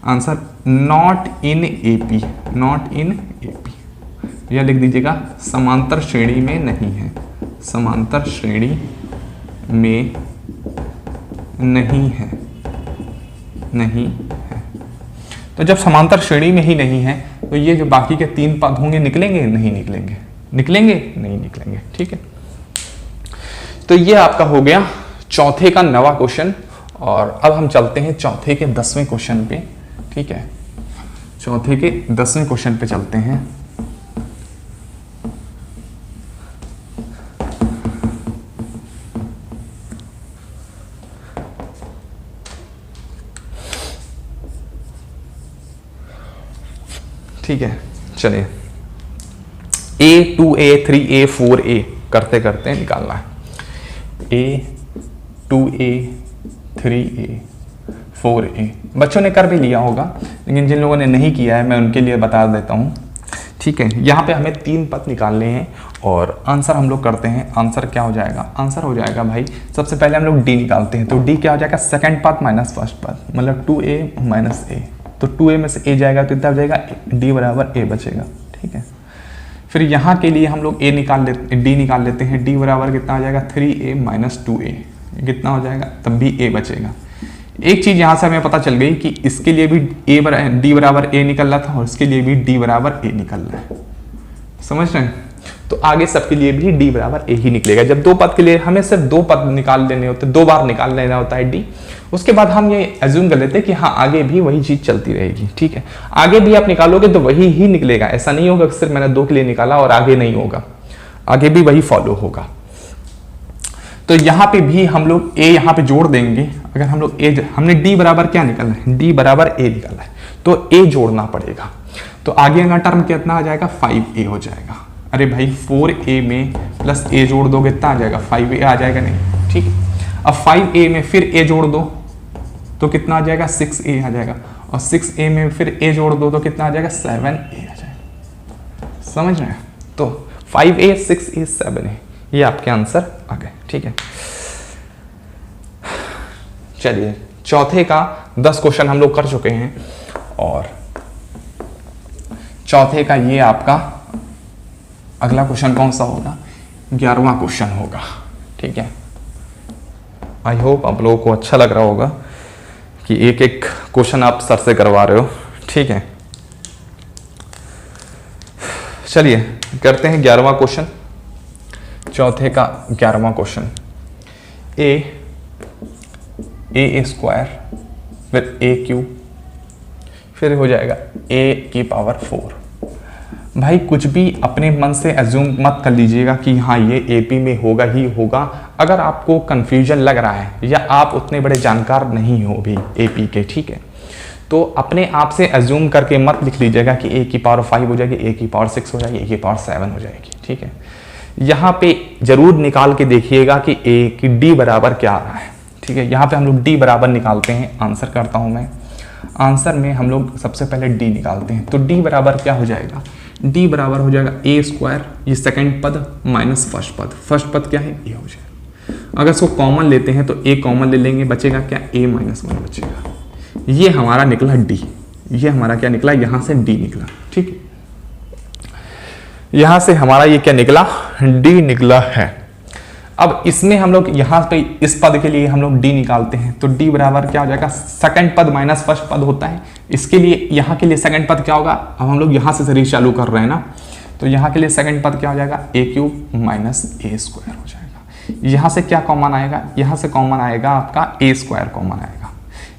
answer not in AP, not in AP. यह लिख दीजिएगा समांतर श्रेणी में नहीं है, समांतर श्रेणी में नहीं है, नहीं है। तो जब समांतर श्रेणी में ही नहीं है तो ये जो बाकी के 3 पद होंगे निकलेंगे? नहीं निकलेंगे। निकलेंगे? नहीं निकलेंगे। ठीक है, तो ये आपका हो गया चौथे का 9वां क्वेश्चन। और अब हम चलते हैं चौथे के 10वें क्वेश्चन पे। ठीक है, चौथे के 10वें क्वेश्चन पे चलते हैं। ठीक है, चलिए A 2A 3A 4A करते करते निकालना है। A 2A 3A 4A बच्चों ने कर भी लिया होगा, लेकिन जिन लोगों ने नहीं किया है मैं उनके लिए बता देता हूँ। ठीक है, यहाँ पे हमें 3 पद निकालने हैं और आंसर हम लोग करते हैं। आंसर क्या हो जाएगा? आंसर हो जाएगा भाई, सबसे पहले हम लोग डी निकालते हैं। तो डी क्या हो जाएगा? सेकंड पद माइनस फर्स्ट पद, मतलब 2A माइनस A। तो 2A में से A जाएगा तो कितना हो जाएगा? D बराबर A बचेगा। ठीक है, फिर यहाँ के लिए हम लोग A निकाल लेते, D निकाल लेते हैं। D बराबर कितना आ जाएगा? 3A minus 2A। कितना हो जाएगा? तब भी A बचेगा। एक चीज यहाँ से हमें पता चल गई कि इसके लिए भी D बराबर A निकल रहा था और इसके लिए भी D बराबर A निकल रहा है। समझ रहे हैं? तो आगे सबके लिए भी D बराबर A ही निकलेगा। जब 2 पद के लिए हमें सिर्फ 2 पद निकाल लेने होते, 2 बार निकाल लेना होता है D, उसके बाद हम ये एज्यूम कर लेते हैं कि हाँ आगे भी वही चीज चलती रहेगी। ठीक है, आगे भी आप निकालोगे तो वही ही निकलेगा। ऐसा नहीं होगा कि सिर्फ मैंने 2 के लिए निकाला और आगे नहीं होगा, आगे भी वही फॉलो होगा। तो यहाँ पे भी हम लोग A यहाँ पे जोड़ देंगे। अगर हम लोग A, हमने D बराबर क्या निकाला है? D बराबर A निकाला है, तो A जोड़ना पड़ेगा। तो आगे का टर्म कितना आ जाएगा? 5A हो जाएगा। अरे भाई 4A में प्लस A जोड़ दोगे कितना आ जाएगा? 5A आ जाएगा नहीं? ठीक है, अब 5A में फिर A जोड़ दो तो कितना आ जाएगा? 6A आ जाएगा। और 6A में फिर A जोड़ दो तो कितना आ जाएगा? 7A आ जाएगा। समझ रहे हैं? तो 5A 6A 7A ये आपके आंसर आ गए। ठीक है, चलिए चौथे का 10 क्वेश्चन हम लोग कर चुके हैं और चौथे का ये आपका अगला क्वेश्चन कौन सा होगा? 11वां क्वेश्चन होगा। ठीक है, आई होप आप लोगों को अच्छा लग रहा होगा कि एक एक क्वेश्चन आप सर से करवा रहे हो। ठीक है, चलिए करते हैं 11वां क्वेश्चन। चौथे का 11वां क्वेश्चन। A ए स्क्वायर, फिर ए क्यूब, फिर हो जाएगा ए की पावर 4। भाई कुछ भी अपने मन से एज्यूम मत कर लीजिएगा कि हाँ ये एपी में होगा ही होगा। अगर आपको कंफ्यूजन लग रहा है या आप उतने बड़े जानकार नहीं हो भी एपी के, ठीक है, तो अपने आप से एज्यूम करके मत लिख लीजिएगा कि ए की पावर 5 हो जाएगी, ए की पावर 6 हो जाएगी, ए की पावर 7 हो जाएगी, ठीक है। यहाँ पे जरूर निकाल के देखिएगा कि ए की डी बराबर क्या आ रहा है, ठीक है। यहाँ पे हम लोग डी बराबर निकालते हैं, आंसर करता हूँ मैं। आंसर में हम लोग सबसे पहले डी निकालते हैं, तो डी बराबर क्या हो जाएगा, डी बराबर हो जाएगा ए स्क्वायर, ये सेकंड पद माइनस फर्स्ट पद, फर्स्ट पद क्या है ए हो जाएगा। अगर इसको कॉमन लेते हैं तो ए कॉमन ले लेंगे, बचेगा क्या ए माइनस 1 बचेगा। ये हमारा निकला डी, ये हमारा क्या निकला, यहां से डी निकला, ठीक है। यहां से हमारा ये क्या निकला, डी निकला है। अब इसमें हम लोग यहाँ पे इस पद के लिए हम लोग डी निकालते हैं, तो डी बराबर क्या हो जाएगा, सेकंड पद माइनस फर्स्ट पद होता है। इसके लिए यहाँ के लिए सेकंड पद क्या होगा, अब हम लोग यहाँ से सीरीज चालू कर रहे हैं ना, तो यहाँ के लिए सेकंड पद क्या हो जाएगा, ए क्यूब माइनस ए स्क्वायर हो जाएगा। यहाँ से क्या कॉमन आएगा, यहाँ से कॉमन आएगा आपका ए स्क्वायर कॉमन आएगा।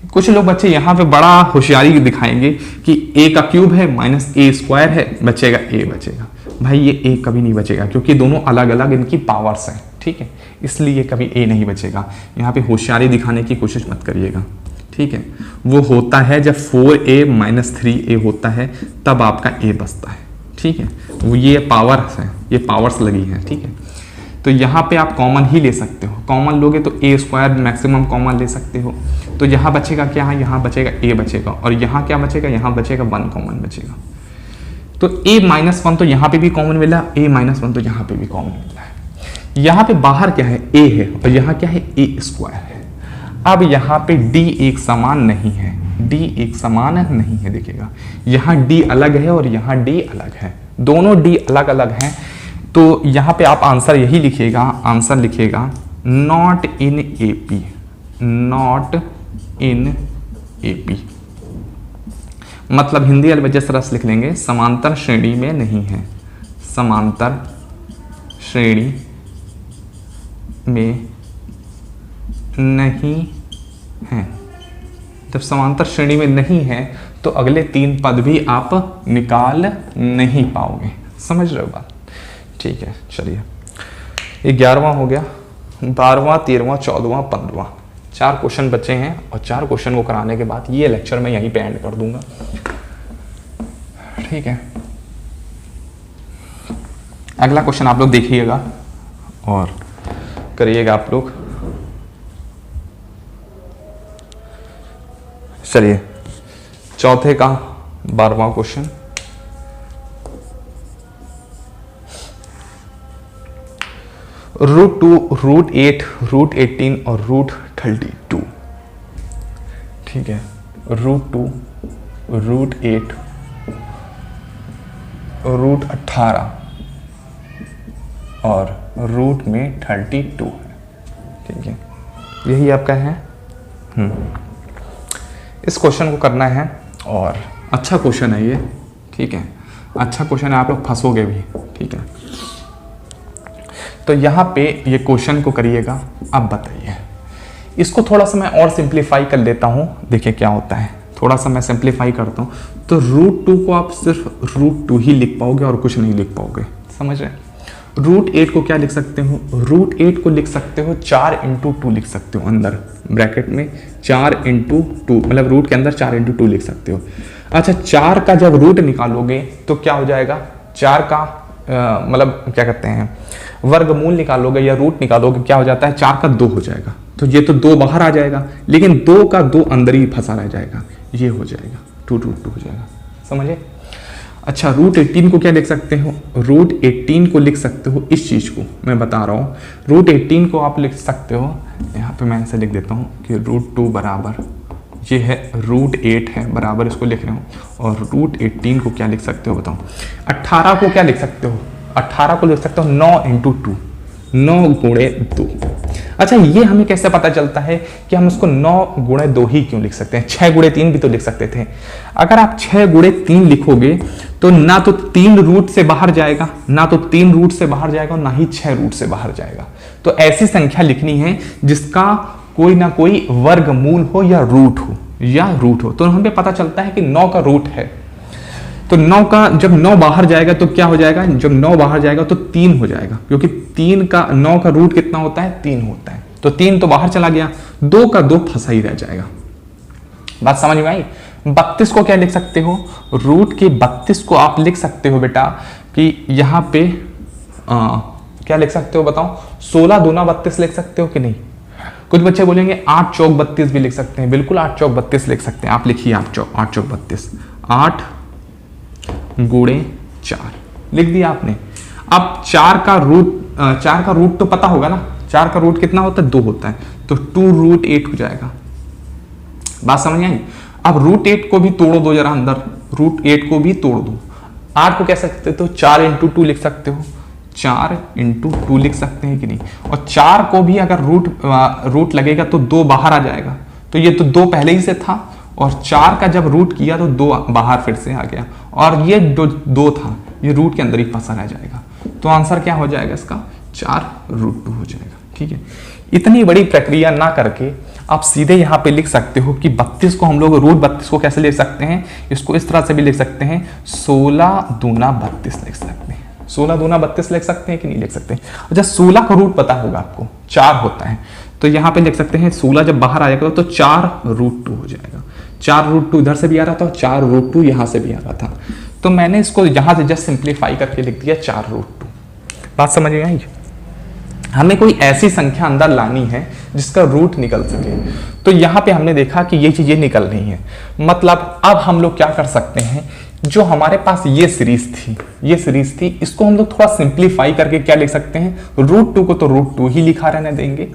कुछ लोग बच्चे यहाँ पे बड़ा होशियारी दिखाएंगे कि ए का क्यूब है माइनस ए स्क्वायर है, बचेगा ए बचेगा। भाई ये ए कभी नहीं बचेगा, क्योंकि दोनों अलग अलग इनकी पावर्स हैं, ठीक है, इसलिए कभी ए नहीं बचेगा। यहाँ पे होशियारी दिखाने की कोशिश मत करिएगा, ठीक है। वो होता है जब 4a माइनस 3a होता है तब आपका ए बचता है, ठीक है। वो ये पावर्स है, ये पावर्स लगी हैं, ठीक है। तो यहाँ पे आप कॉमन ही ले सकते हो, कॉमन लोगे तो ए स्क्वायर मैक्सिमम कॉमन ले सकते हो। तो यहाँ बचेगा क्या है, यहाँ बचेगा ए बचेगा, और यहाँ क्या बचेगा, यहाँ बचेगा 1 कॉमन बचेगा। तो a माइनस 1 तो यहाँ पे भी कॉमन मिला, a माइनस 1 तो यहाँ पे भी कॉमन मिला है। यहाँ पे बाहर क्या है, a है, और यहाँ क्या है, a स्क्वायर है। अब यहाँ पे d एक समान नहीं है, d एक समान नहीं है, देखिएगा यहाँ d अलग है और यहाँ d अलग है, दोनों d अलग अलग हैं। तो यहाँ पे आप आंसर यही लिखिएगा, आंसर लिखिएगा not in AP, not in AP, मतलब हिंदी अलवजह से रस लिख लेंगे, समांतर श्रेणी में नहीं है, समांतर श्रेणी में नहीं है। जब समांतर श्रेणी में नहीं है तो अगले 3 पद भी आप निकाल नहीं पाओगे, समझ रहे हो बात, ठीक है। चलिए 11वां हो गया, 12वां, 13वां, 14वां, 15वां, 4 क्वेश्चन बचे हैं, और 4 क्वेश्चन को कराने के बाद ये लेक्चर मैं यहीं पे एंड कर दूंगा, ठीक है। अगला क्वेश्चन आप लोग देखिएगा और करिएगा आप लोग। चलिए चौथे का 12वां क्वेश्चन, √2, √8, √18 और √32, ठीक है। √2, √8, √18 और रूट में 32 है, ठीक है। यही आपका है। इस क्वेश्चन को करना है, और अच्छा क्वेश्चन है ये, ठीक है, अच्छा क्वेश्चन है, आप लोग फंसोगे भी, ठीक है। तो यहाँ पे ये क्वेश्चन को करिएगा। अब बताइए, इसको थोड़ा सा मैं और सिंप्लीफाई कर लेता हूँ, देखिए क्या होता है, थोड़ा सा मैं सिंप्लीफाई करता हूँ। तो √2 को आप सिर्फ √2 ही लिख पाओगे और कुछ नहीं लिख पाओगे, समझ रहे हैं। √8 को क्या लिख सकते हो, √8 को लिख सकते हो 4 × 2 लिख सकते हो, अंदर ब्रैकेट में 4 × 2, मतलब रूट के अंदर 4 × 2 लिख सकते हो। अच्छा, 4 का जब रूट निकालोगे तो क्या हो जाएगा, 4 का मतलब क्या कहते हैं, वर्गमूल निकालोगे या रूट निकालोगे, क्या हो जाता है, 4 का 2 हो जाएगा। तो ये तो 2 बाहर आ जाएगा, लेकिन 2 का 2 अंदर ही फंसा रह जाएगा, ये हो जाएगा 2 √2 हो जाएगा, समझे। अच्छा, √18 को क्या लिख सकते हो, √18 को लिख सकते हो, इस चीज़ को मैं बता रहा हूँ, √18 को आप लिख सकते हो, यहाँ पे मैं ऐसे लिख देता हूँ कि √2 बराबर ये है √8 है, बराबर इसको लिख रहा हूँ, और √18 को क्या लिख सकते हो बताओ। 18 को क्या लिख सकते हो, 18 को लिख सकते हो 9 × 2, 9 × 2। अच्छा, ये हमें कैसे पता चलता है कि हम उसको 9 × 2 ही क्यों लिख सकते हैं, 6 × 3 भी तो लिख सकते थे। अगर आप 6 × 3 लिखोगे तो ना तो 3 रूट से बाहर जाएगा, ना तो 3 रूट से बाहर जाएगा, और ना ही 6 रूट से बाहर जाएगा। तो ऐसी संख्या लिखनी है जिसका कोई ना कोई वर्गमूल हो या रूट हो, तो हमें पता चलता है कि 9 का रूट है। तो 9 का जब 9 बाहर जाएगा तो क्या हो जाएगा, जब 9 बाहर जाएगा तो 3 हो जाएगा, क्योंकि 9 का रूट कितना होता है, 3 होता है। तो 3 तो बाहर चला गया, 2 का 2 फंसा ही रह जाएगा। बात समझ में आई। 32 को क्या लिख सकते हो, रूट के 32 को आप लिख सकते हो बेटा कि यहाँ पे क्या लिख सकते हो बताओ, 16 दूना 32 लिख सकते हो कि नहीं। कुछ बच्चे बोलेंगे 8 चौक 32 भी लिख सकते हैं, बिल्कुल 8 चौक 32 लिख सकते हैं। आप लिखिए 8 चौक 32, 8 गुणे 4 लिख दिया आपने। अब 4 का रूट तो पता होगा ना, 4 का रूट कितना होता है, 2 होता है, तो 2√8 हो जाएगा। बात समझ आई। अब √8 को भी तोड़ो दो जरा अंदर, √8 को भी तोड़ दो। 8 को कह सकते हो 4 × 2 लिख सकते हो, 4 × 2 लिख सकते हैं कि नहीं। और 4 को भी अगर रूट लगेगा तो 2 बाहर आ जाएगा, तो ये तो 2 पहले ही से था, और 4 का जब रूट किया तो 2 बाहर फिर से आ गया, और ये 2 था, ये रूट के अंदर ही फंसा रह जाएगा। तो आंसर क्या हो जाएगा इसका, 4√2 हो जाएगा। ठीक है, इतनी बड़ी प्रक्रिया ना करके आप सीधे यहाँ पे लिख सकते हो कि 32 को हम लोग √32 को कैसे लिख सकते हैं, इसको इस तरह से भी लिख सकते हैं, 16 दूना 32 लिख सकते हैं। 16 दूना 32 लिख सकते हैं कि नहीं लिख सकते। अच्छा, 16 का रूट पता होगा आपको, 4 होता है, तो यहाँ पे लिख सकते हैं 16 जब बाहर आएगा तो 4√2 हो जाएगा। 4√2 इधर से भी आ रहा था और 4√2 यहाँ से भी आ रहा था, तो मैंने इसको यहाँ से जस्ट सिंप्लीफाई करके लिख दिया 4√2। बात समझ में आई। हमें कोई ऐसी संख्या अंदर लानी है जिसका रूट निकल सके, तो यहाँ पे हमने देखा कि ये चीजें निकल रही हैं। मतलब अब हम लोग क्या कर सकते हैं, जो हमारे पास ये सीरीज थी, इसको हम लोग थोड़ा सिंप्लीफाई करके क्या लिख सकते हैं, √2 को तो √2 ही लिखा रहने देंगे।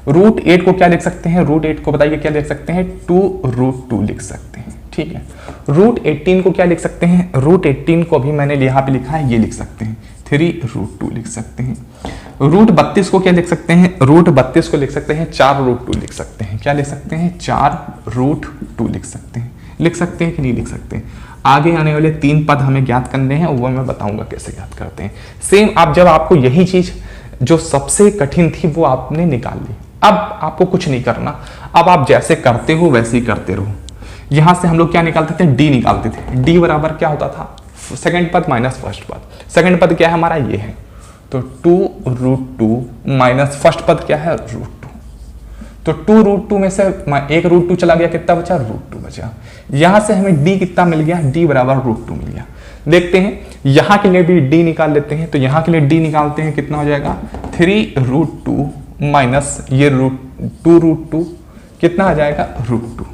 √8 को क्या लिख सकते हैं, √8 को बताइए क्या लिख सकते हैं, 2√2 लिख सकते हैं। ठीक है, √18 को क्या लिख सकते हैं, √18 को भी मैंने यहाँ पे लिखा है, ये लिख सकते हैं, 3√2 लिख सकते हैं। √32 को क्या लिख सकते हैं, √32 को लिख सकते हैं 4√2 लिख सकते हैं। क्या लिख सकते हैं, 4√2 लिख सकते हैं कि नहीं लिख सकते। आगे आने वाले 3 पद हमें ज्ञात करने हैं, वो मैं बताऊंगा कैसे ज्ञात करते हैं। सेम आप जब आपको यही चीज जो सबसे कठिन थी वो आपने निकाल ली, अब आपको कुछ नहीं करना, अब आप जैसे करते हो वैसे ही करते रहो। यहां से हम लोग क्या निकालते थे, डी निकालते थे। डी बराबर क्या होता था, सेकंड पद माइनस फर्स्ट पद। सेकंड पद क्या है हमारा, ये है, तो 2√2 माइनस फर्स्ट पद क्या है, √2। तो 2√2 में से 1√2 चला गया, कितना बचा, √2 बचा। यहां से हमें डी कितना मिल गया, डी बराबर √2 मिल गया। देखते हैं यहां के लिए भी डी निकाल लेते हैं, तो यहां के लिए डी निकालते हैं, कितना हो जाएगा, 3√2 माइनस ये 2√2 कितना आ जाएगा, √2।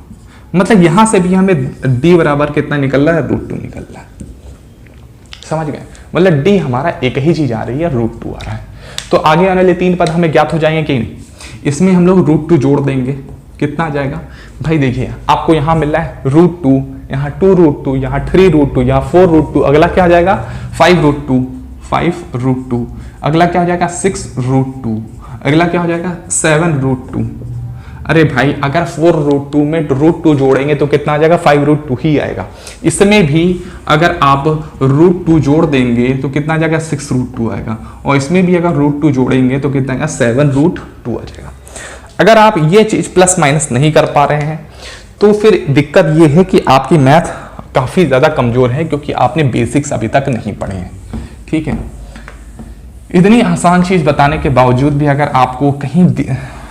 मतलब यहां से भी हमें डी बराबर कितना निकल रहा है, √2 निकल रहा है। समझ गए, मतलब डी हमारा एक ही चीज आ रही है, √2 आ रहा है। तो आगे आने वाले 3 पद हमें ज्ञात हो जाएंगे कि नहीं, इसमें हम लोग √2 जोड़ देंगे, कितना आ जाएगा भाई, देखिए आपको यहां मिल रहा है √2, यहाँ 2√2, यहाँ 3√2, यहाँ 4√2, अगला क्या आ जाएगा 5√2, अगला क्या हो जाएगा 6√2, अगला क्या हो जाएगा 7√2। अरे भाई अगर 4√2 में √2 जोड़ेंगे तो कितना आ जाएगा, 5√2 ही आएगा। इसमें भी अगर आप √2 जोड़ देंगे तो कितना आ जाएगा, 6√2 आएगा, और इसमें भी अगर √2 जोड़ेंगे तो कितना आएगा, 7√2 आ जाएगा। अगर आप ये चीज प्लस माइनस नहीं कर पा रहे हैं तो फिर दिक्कत ये है कि आपकी मैथ काफी ज्यादा कमजोर है, क्योंकि आपने बेसिक्स अभी तक नहीं पढ़े हैं। ठीक है, इतनी आसान चीज बताने के बावजूद भी अगर आपको कहीं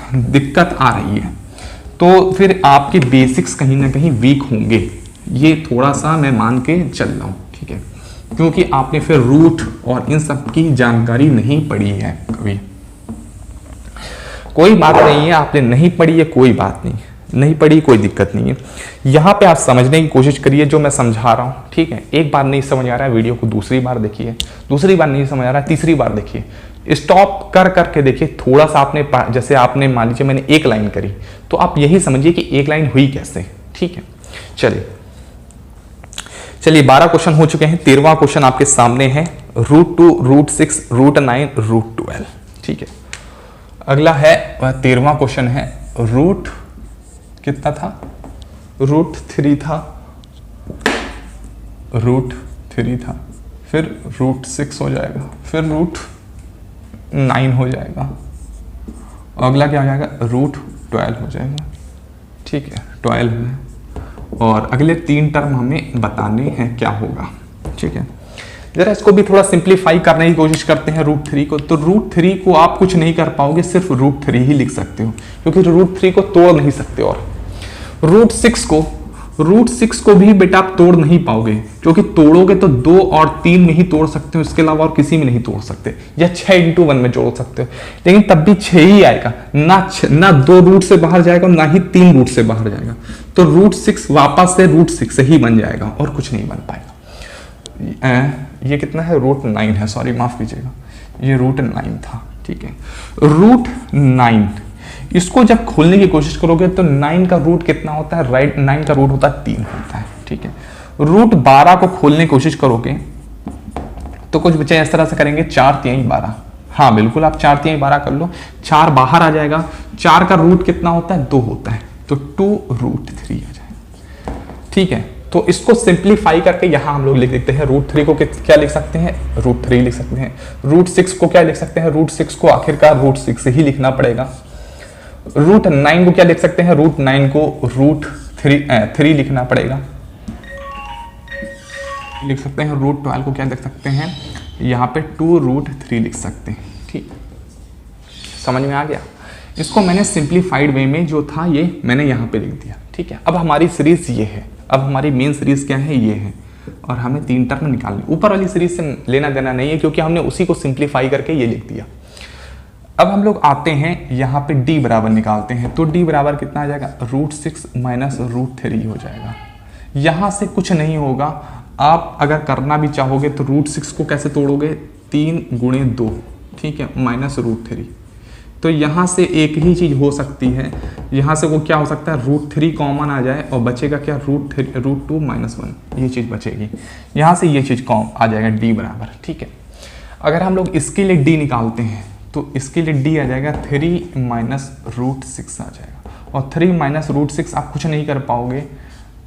दिक्कत आ रही है तो फिर आपके बेसिक्स कहीं ना कहीं वीक होंगे, ये थोड़ा सा मैं मान के चल रहा हूं। ठीक है, क्योंकि आपने फिर रूट और इन सब की जानकारी नहीं पढ़ी है कभी। कोई बात नहीं है, आपने नहीं पढ़ी है, कोई बात नहीं पढ़ी, कोई दिक्कत नहीं है। यहां पे आप समझने की कोशिश करिए जो मैं समझा रहा हूं। ठीक है, एक बार नहीं समझ आ रहा है, वीडियो को दूसरी बार देखिए, दूसरी बार नहीं समझ आ रहा है, तीसरी बार देखिए, स्टॉप कर करके देखिए। थोड़ा सा आपने, जैसे आपने मान लीजिए मैंने एक लाइन करी, तो आप यही समझिए कि एक लाइन हुई कैसे। ठीक है, चलिए 12 क्वेश्चन हो चुके हैं, 13वां क्वेश्चन आपके सामने है, √2, √6, √9, √12। ठीक है, अगला है 13वां क्वेश्चन है, रूट कितना था, √3 था, √3 था, फिर √6 हो जाएगा, फिर √9 हो जाएगा, अगला क्या हो जाएगा, 12 हो जाएगा, ठीक है 12 है। और अगले 3 टर्म हमें बताने हैं क्या होगा, ठीक है। जरा इसको भी थोड़ा सिंप्लीफाई करने की कोशिश करते हैं √3 को। तो √3 को आप कुछ नहीं कर पाओगे, सिर्फ √3 ही लिख सकते हो, क्योंकि √3 को तोड़ नहीं सकते। और √6 को भी बेटा आप तोड़ नहीं पाओगे, क्योंकि तोड़ोगे तो 2 और 3 में ही तोड़ सकते हो, इसके अलावा और किसी में नहीं तोड़ सकते। या 6 × 1 में जोड़ सकते हो, लेकिन तब भी 6 ही आएगा, ना 2 रूट से बाहर जाएगा, ना ही 3 रूट से बाहर जाएगा। तो √6 वापस से √6 ही बन जाएगा और कुछ नहीं बन पाएगा। ये कितना है, √9 है, सॉरी माफ कीजिएगा, ये √9 था, ठीक है। √9 इसको जब खोलने की कोशिश करोगे तो 9 का रूट कितना होता है, राइट, 9 का रूट होता है 3 होता है, ठीक है। √12 को खोलने की कोशिश करोगे तो कुछ बच्चे इस तरह से करेंगे, 4 × 3 = 12। हाँ बिल्कुल, आप 4 × 3 = 12 कर लो, 4 बाहर आ जाएगा। 4 का रूट कितना होता है, 2 होता है, तो 2√3 आ जाएगा, ठीक है। तो इसको सिंप्लीफाई करके यहां हम लोग लिख देते हैं, √3 को क्या लिख सकते हैं, √3 लिख सकते हैं। √6 को क्या लिख सकते हैं, √6 को आखिरकार √6 से ही लिखना पड़ेगा। √9 को क्या लिख सकते हैं, √9 को √3 लिखना पड़ेगा, लिख सकते हैं। √12 को क्या लिख सकते हैं, यहाँ पे 2√3 लिख सकते हैं, ठीक, समझ में आ गया। इसको मैंने सिंप्लीफाइड वे में जो था ये मैंने यहाँ पे लिख दिया, ठीक है। अब हमारी सीरीज ये है, अब हमारी मेन सीरीज क्या है, ये है, और हमें 3 टर्म निकालनी। ऊपर वाली सीरीज से लेना देना नहीं है, क्योंकि हमने उसी को सिंप्लीफाई करके ये लिख दिया। अब हम लोग आते हैं यहाँ पे d बराबर निकालते हैं। तो d बराबर कितना आ जाएगा, √6 - √3 हो जाएगा। यहाँ से कुछ नहीं होगा, आप अगर करना भी चाहोगे तो √6 को कैसे तोड़ोगे, 3 × 2, ठीक है, -√3। तो यहाँ से एक ही चीज़ हो सकती है, यहाँ से वो क्या हो सकता है, √3 कॉमन आ जाए और बचेगा क्या, √2 - 1, ये चीज़ बचेगी। यहाँ से ये चीज़ कॉम आ जाएगा d बराबर, ठीक है। अगर हम लोग इसके लिए d निकालते हैं तो इसके लिए d आ जाएगा 3 - √6 आ जाएगा। और 3 - √6 आप कुछ नहीं कर पाओगे,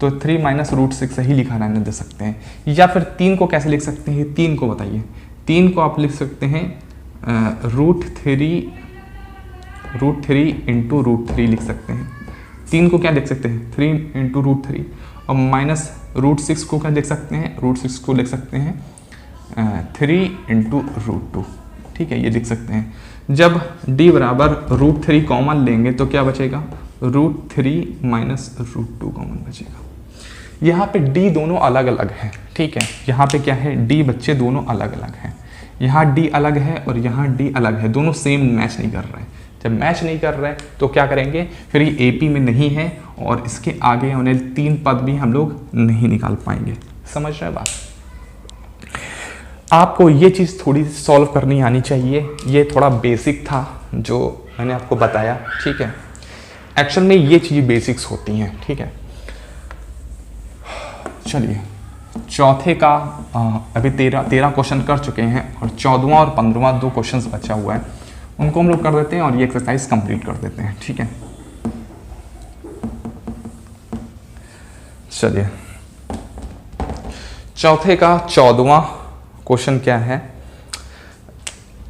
तो 3 - √6 ही लिखा रहने दे सकते हैं। या फिर 3 को कैसे लिख सकते हैं, 3 को बताइए। 3 को आप लिख सकते हैं √3 × √3 लिख सकते हैं। 3 को क्या लिख सकते हैं, 3 × √3, और -√6 को क्या लिख सकते हैं, √6 को लिख सकते हैं 3 × √2, ठीक है, ये लिख सकते हैं। जब d बराबर √3 कॉमन लेंगे तो क्या बचेगा, √3 - √2 कॉमन बचेगा। यहाँ पे d दोनों अलग अलग हैं, ठीक है। यहाँ पे क्या है, d बच्चे दोनों अलग अलग हैं। यहाँ d अलग है और यहाँ d अलग है, दोनों सेम मैच नहीं कर रहे हैं। जब मैच नहीं कर रहे तो क्या करेंगे, फिर ये AP में नहीं है और इसके आगे होने 3 पद भी हम लोग नहीं निकाल पाएंगे। समझ रहे बात। आपको ये चीज़ थोड़ी सॉल्व करनी आनी चाहिए। ये थोड़ा बेसिक था जो मैंने आपको बताया, ठीक है। एक्चुअल में ये चीज़ बेसिक्स होती हैं, ठीक है। चलिए चौथे का अभी 13 क्वेश्चन कर चुके हैं और 14वां और 15वां 2 क्वेश्चंस बचा हुआ है, उनको हम लोग कर देते हैं और ये एक्सरसाइज कंप्लीट कर देते हैं, ठीक है। चलिए चौथे का 14वां क्वेश्चन क्या है,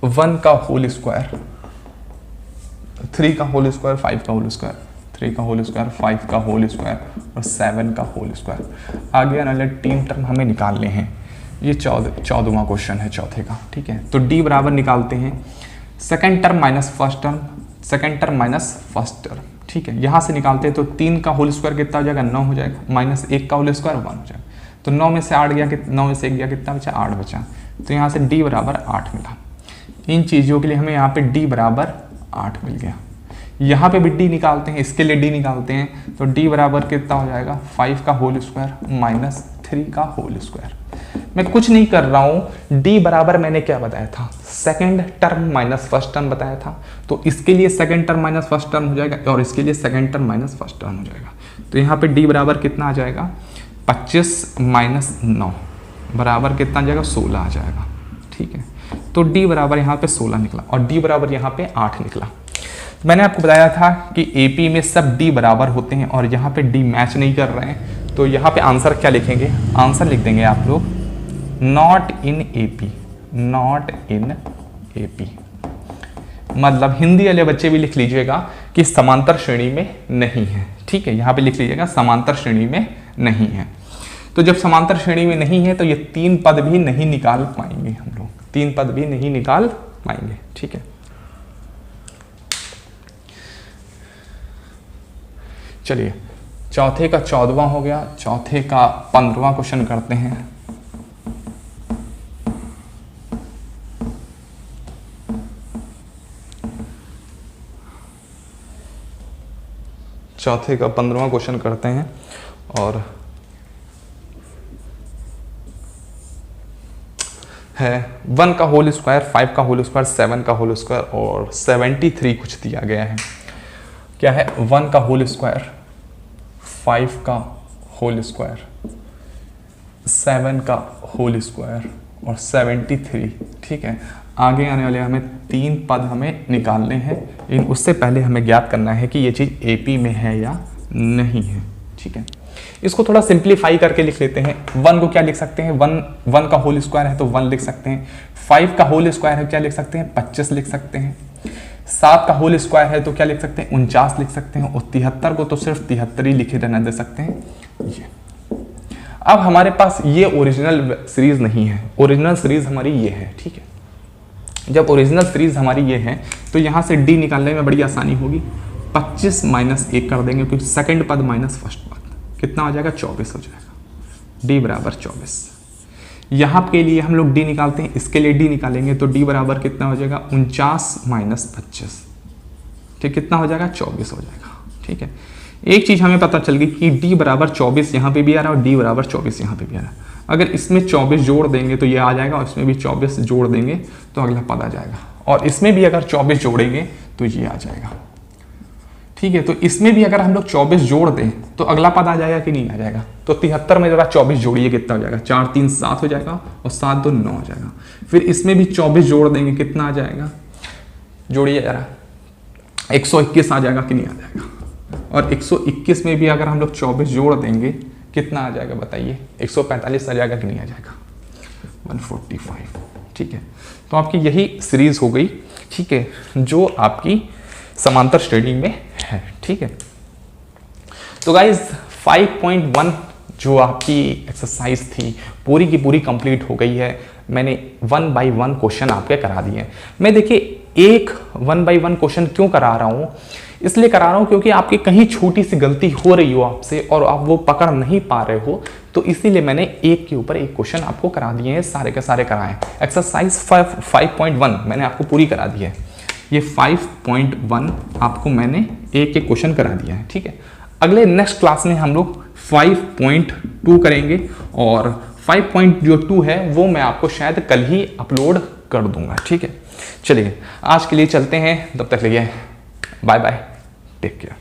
1 का होल स्क्वायर, 3 का होल स्क्वायर, 5 का होल स्क्वायर, 3 का होल स्क्वायर, 5 का होल स्क्वायर और 7 का होल स्क्वायर। आगे आने वाले 3 टर्म हमें निकालने हैं। ये 14वां क्वेश्चन है चौथे का, ठीक है। तो d बराबर निकालते हैं, second term minus first term, second term minus first term, ठीक है। यहाँ से निकालते हैं तो 3 का होल स्क्वायर कितना हो जाएगा, 9 हो जाएगा, -1 का होल स्क्वायर 1 हो जाएगा। तो 9 में से 8 गया, 9 में से 1 गया, कितना बचा, 8 बचा। तो यहाँ से d बराबर 8 मिला। इन चीज़ों के लिए हमें यहाँ पे d बराबर 8 मिल गया। यहाँ पे भी d निकालते हैं, इसके लिए d निकालते हैं तो d बराबर कितना हो जाएगा, 5 का होल स्क्वायर -3 का होल स्क्वायर। मैं कुछ नहीं कर रहा हूँ, d बराबर मैंने क्या बताया था, second term minus first term बताया था। तो इसके लिए second term minus first term हो जाएगा और इसके लिए second term minus first term हो जाएगा। तो यहाँ पे d बराबर कितना आ जाएगा, 25 - 9 बराबर कितना आ जाएगा, 16 आ जाएगा, ठीक है। तो d बराबर यहाँ पे 16 निकला और d बराबर यहाँ पे 8 निकला। मैंने आपको बताया था कि AP में सब d बराबर होते हैं और यहाँ पे d मैच नहीं कर रहे हैं, तो यहाँ पे आंसर क्या लिखेंगे, आंसर लिख देंगे आप लोग not in AP, not in AP। मतलब हिंदी वाले बच्चे भी लिख लीजिएगा कि समांतर श्रेणी में नहीं है। ठीक है, यहाँ पे लिख लीजिएगा समांतर श्रेणी में नहीं है। तो जब समांतर श्रेणी में नहीं है तो ये 3 पद भी नहीं निकाल पाएंगे हम लोग, 3 पद भी नहीं निकाल पाएंगे। ठीक है, चलिए चौथे का 14वां हो गया, चौथे का 15वां क्वेश्चन करते हैं। चौथे का 15वां क्वेश्चन करते हैं और है 1 का होल स्क्वायर, 5 का होल स्क्वायर, 7 का होल स्क्वायर और 73 कुछ दिया गया है। क्या है? 1 का होल स्क्वायर, 5 का होल स्क्वायर, 7 का होल स्क्वायर और 73। ठीक है, आगे आने वाले हमें 3 पद हमें निकालने हैं। उससे पहले हमें ज्ञात करना है कि ये चीज़ एपी में है या नहीं है। ठीक है, इसको थोड़ा सिंप्लीफाई करके लिख लेते हैं। 1 को क्या लिख सकते हैं? 1 का होल स्क्वायर है तो 1 लिख सकते हैं। 5 का होल स्क्वायर है क्या लिख सकते हैं? 25 लिख सकते हैं। 7 का होल स्क्वायर है तो क्या लिख सकते हैं? 49 लिख सकते हैं। और 73 को तो सिर्फ 73 ही लिखे रहने दे सकते हैं। ये अब हमारे पास ये ओरिजिनल सीरीज नहीं है, ओरिजिनल सीरीज हमारी ये है। ठीक है, जब ओरिजिनल सीरीज हमारी ये है तो यहाँ से डी निकालने में बड़ी आसानी होगी। 25 माइनस 1 कर देंगे क्योंकि सेकंड पद माइनस फर्स्ट पद कितना हो जाएगा? 24 हो जाएगा। डी बराबर 24। यहाँ के लिए हम लोग डी निकालते हैं, इसके लिए डी निकालेंगे तो डी बराबर कितना हो जाएगा? 49 माइनस 25। ठीक, कितना हो जाएगा? 24 हो जाएगा। ठीक है, एक चीज़ हमें पता चल गई कि डी बराबर 24 यहाँ पे भी आ रहा है और डी बराबर 24 यहाँ पे भी आ रहा है। अगर इसमें 24 जोड़ देंगे तो ये आ जाएगा और इसमें भी 24 जोड़ देंगे तो अगला पद आ जाएगा। और इसमें भी अगर 24 जोड़ेंगे तो ये आ जाएगा। ठीक है, तो इसमें भी अगर हम लोग 24 जोड़ दें तो अगला पद आ जाएगा कि नहीं आ जाएगा? तो 73 में जरा 24 जोड़िए, कितना हो जाएगा? 4 3 7 हो जाएगा और 7 2 9 हो जाएगा। फिर इसमें भी 24 जोड़ देंगे, कितना आ जाएगा? जोड़िए जरा, 121 आ जाएगा कि नहीं आ जाएगा? और 121 में भी अगर हम लोग 24 जोड़ देंगे कितना आ जाएगा बताइए? 145 आ जाएगा कि नहीं आ जाएगा? 145। ठीक है, तो आपकी यही सीरीज हो गई। ठीक है, जो आपकी समांतर श्रेणी में है। ठीक है, तो गाइज 5.1 जो आपकी एक्सरसाइज थी पूरी की पूरी कंप्लीट हो गई है। मैंने 1 बाई 1 क्वेश्चन आपके करा दिए। मैं देखिए एक 1 बाई 1 क्वेश्चन क्यों करा रहा हूँ? इसलिए करा रहा हूँ क्योंकि आपकी कहीं छोटी सी गलती हो रही हो आपसे और आप वो पकड़ नहीं पा रहे हो, तो इसीलिए मैंने एक के ऊपर एक क्वेश्चन आपको करा दिए हैं, सारे के सारे कराए। एक्सरसाइज 5.1 मैंने आपको पूरी करा दी है। ये 5.1 आपको मैंने एक एक क्वेश्चन करा दिया है। ठीक है, अगले नेक्स्ट क्लास में हम लोग 5.2 करेंगे और 5.2 है वो मैं आपको शायद कल ही अपलोड कर दूंगा। ठीक है, चलिए आज के लिए चलते हैं, तब तक के लिए बाय बाय, टेक केयर।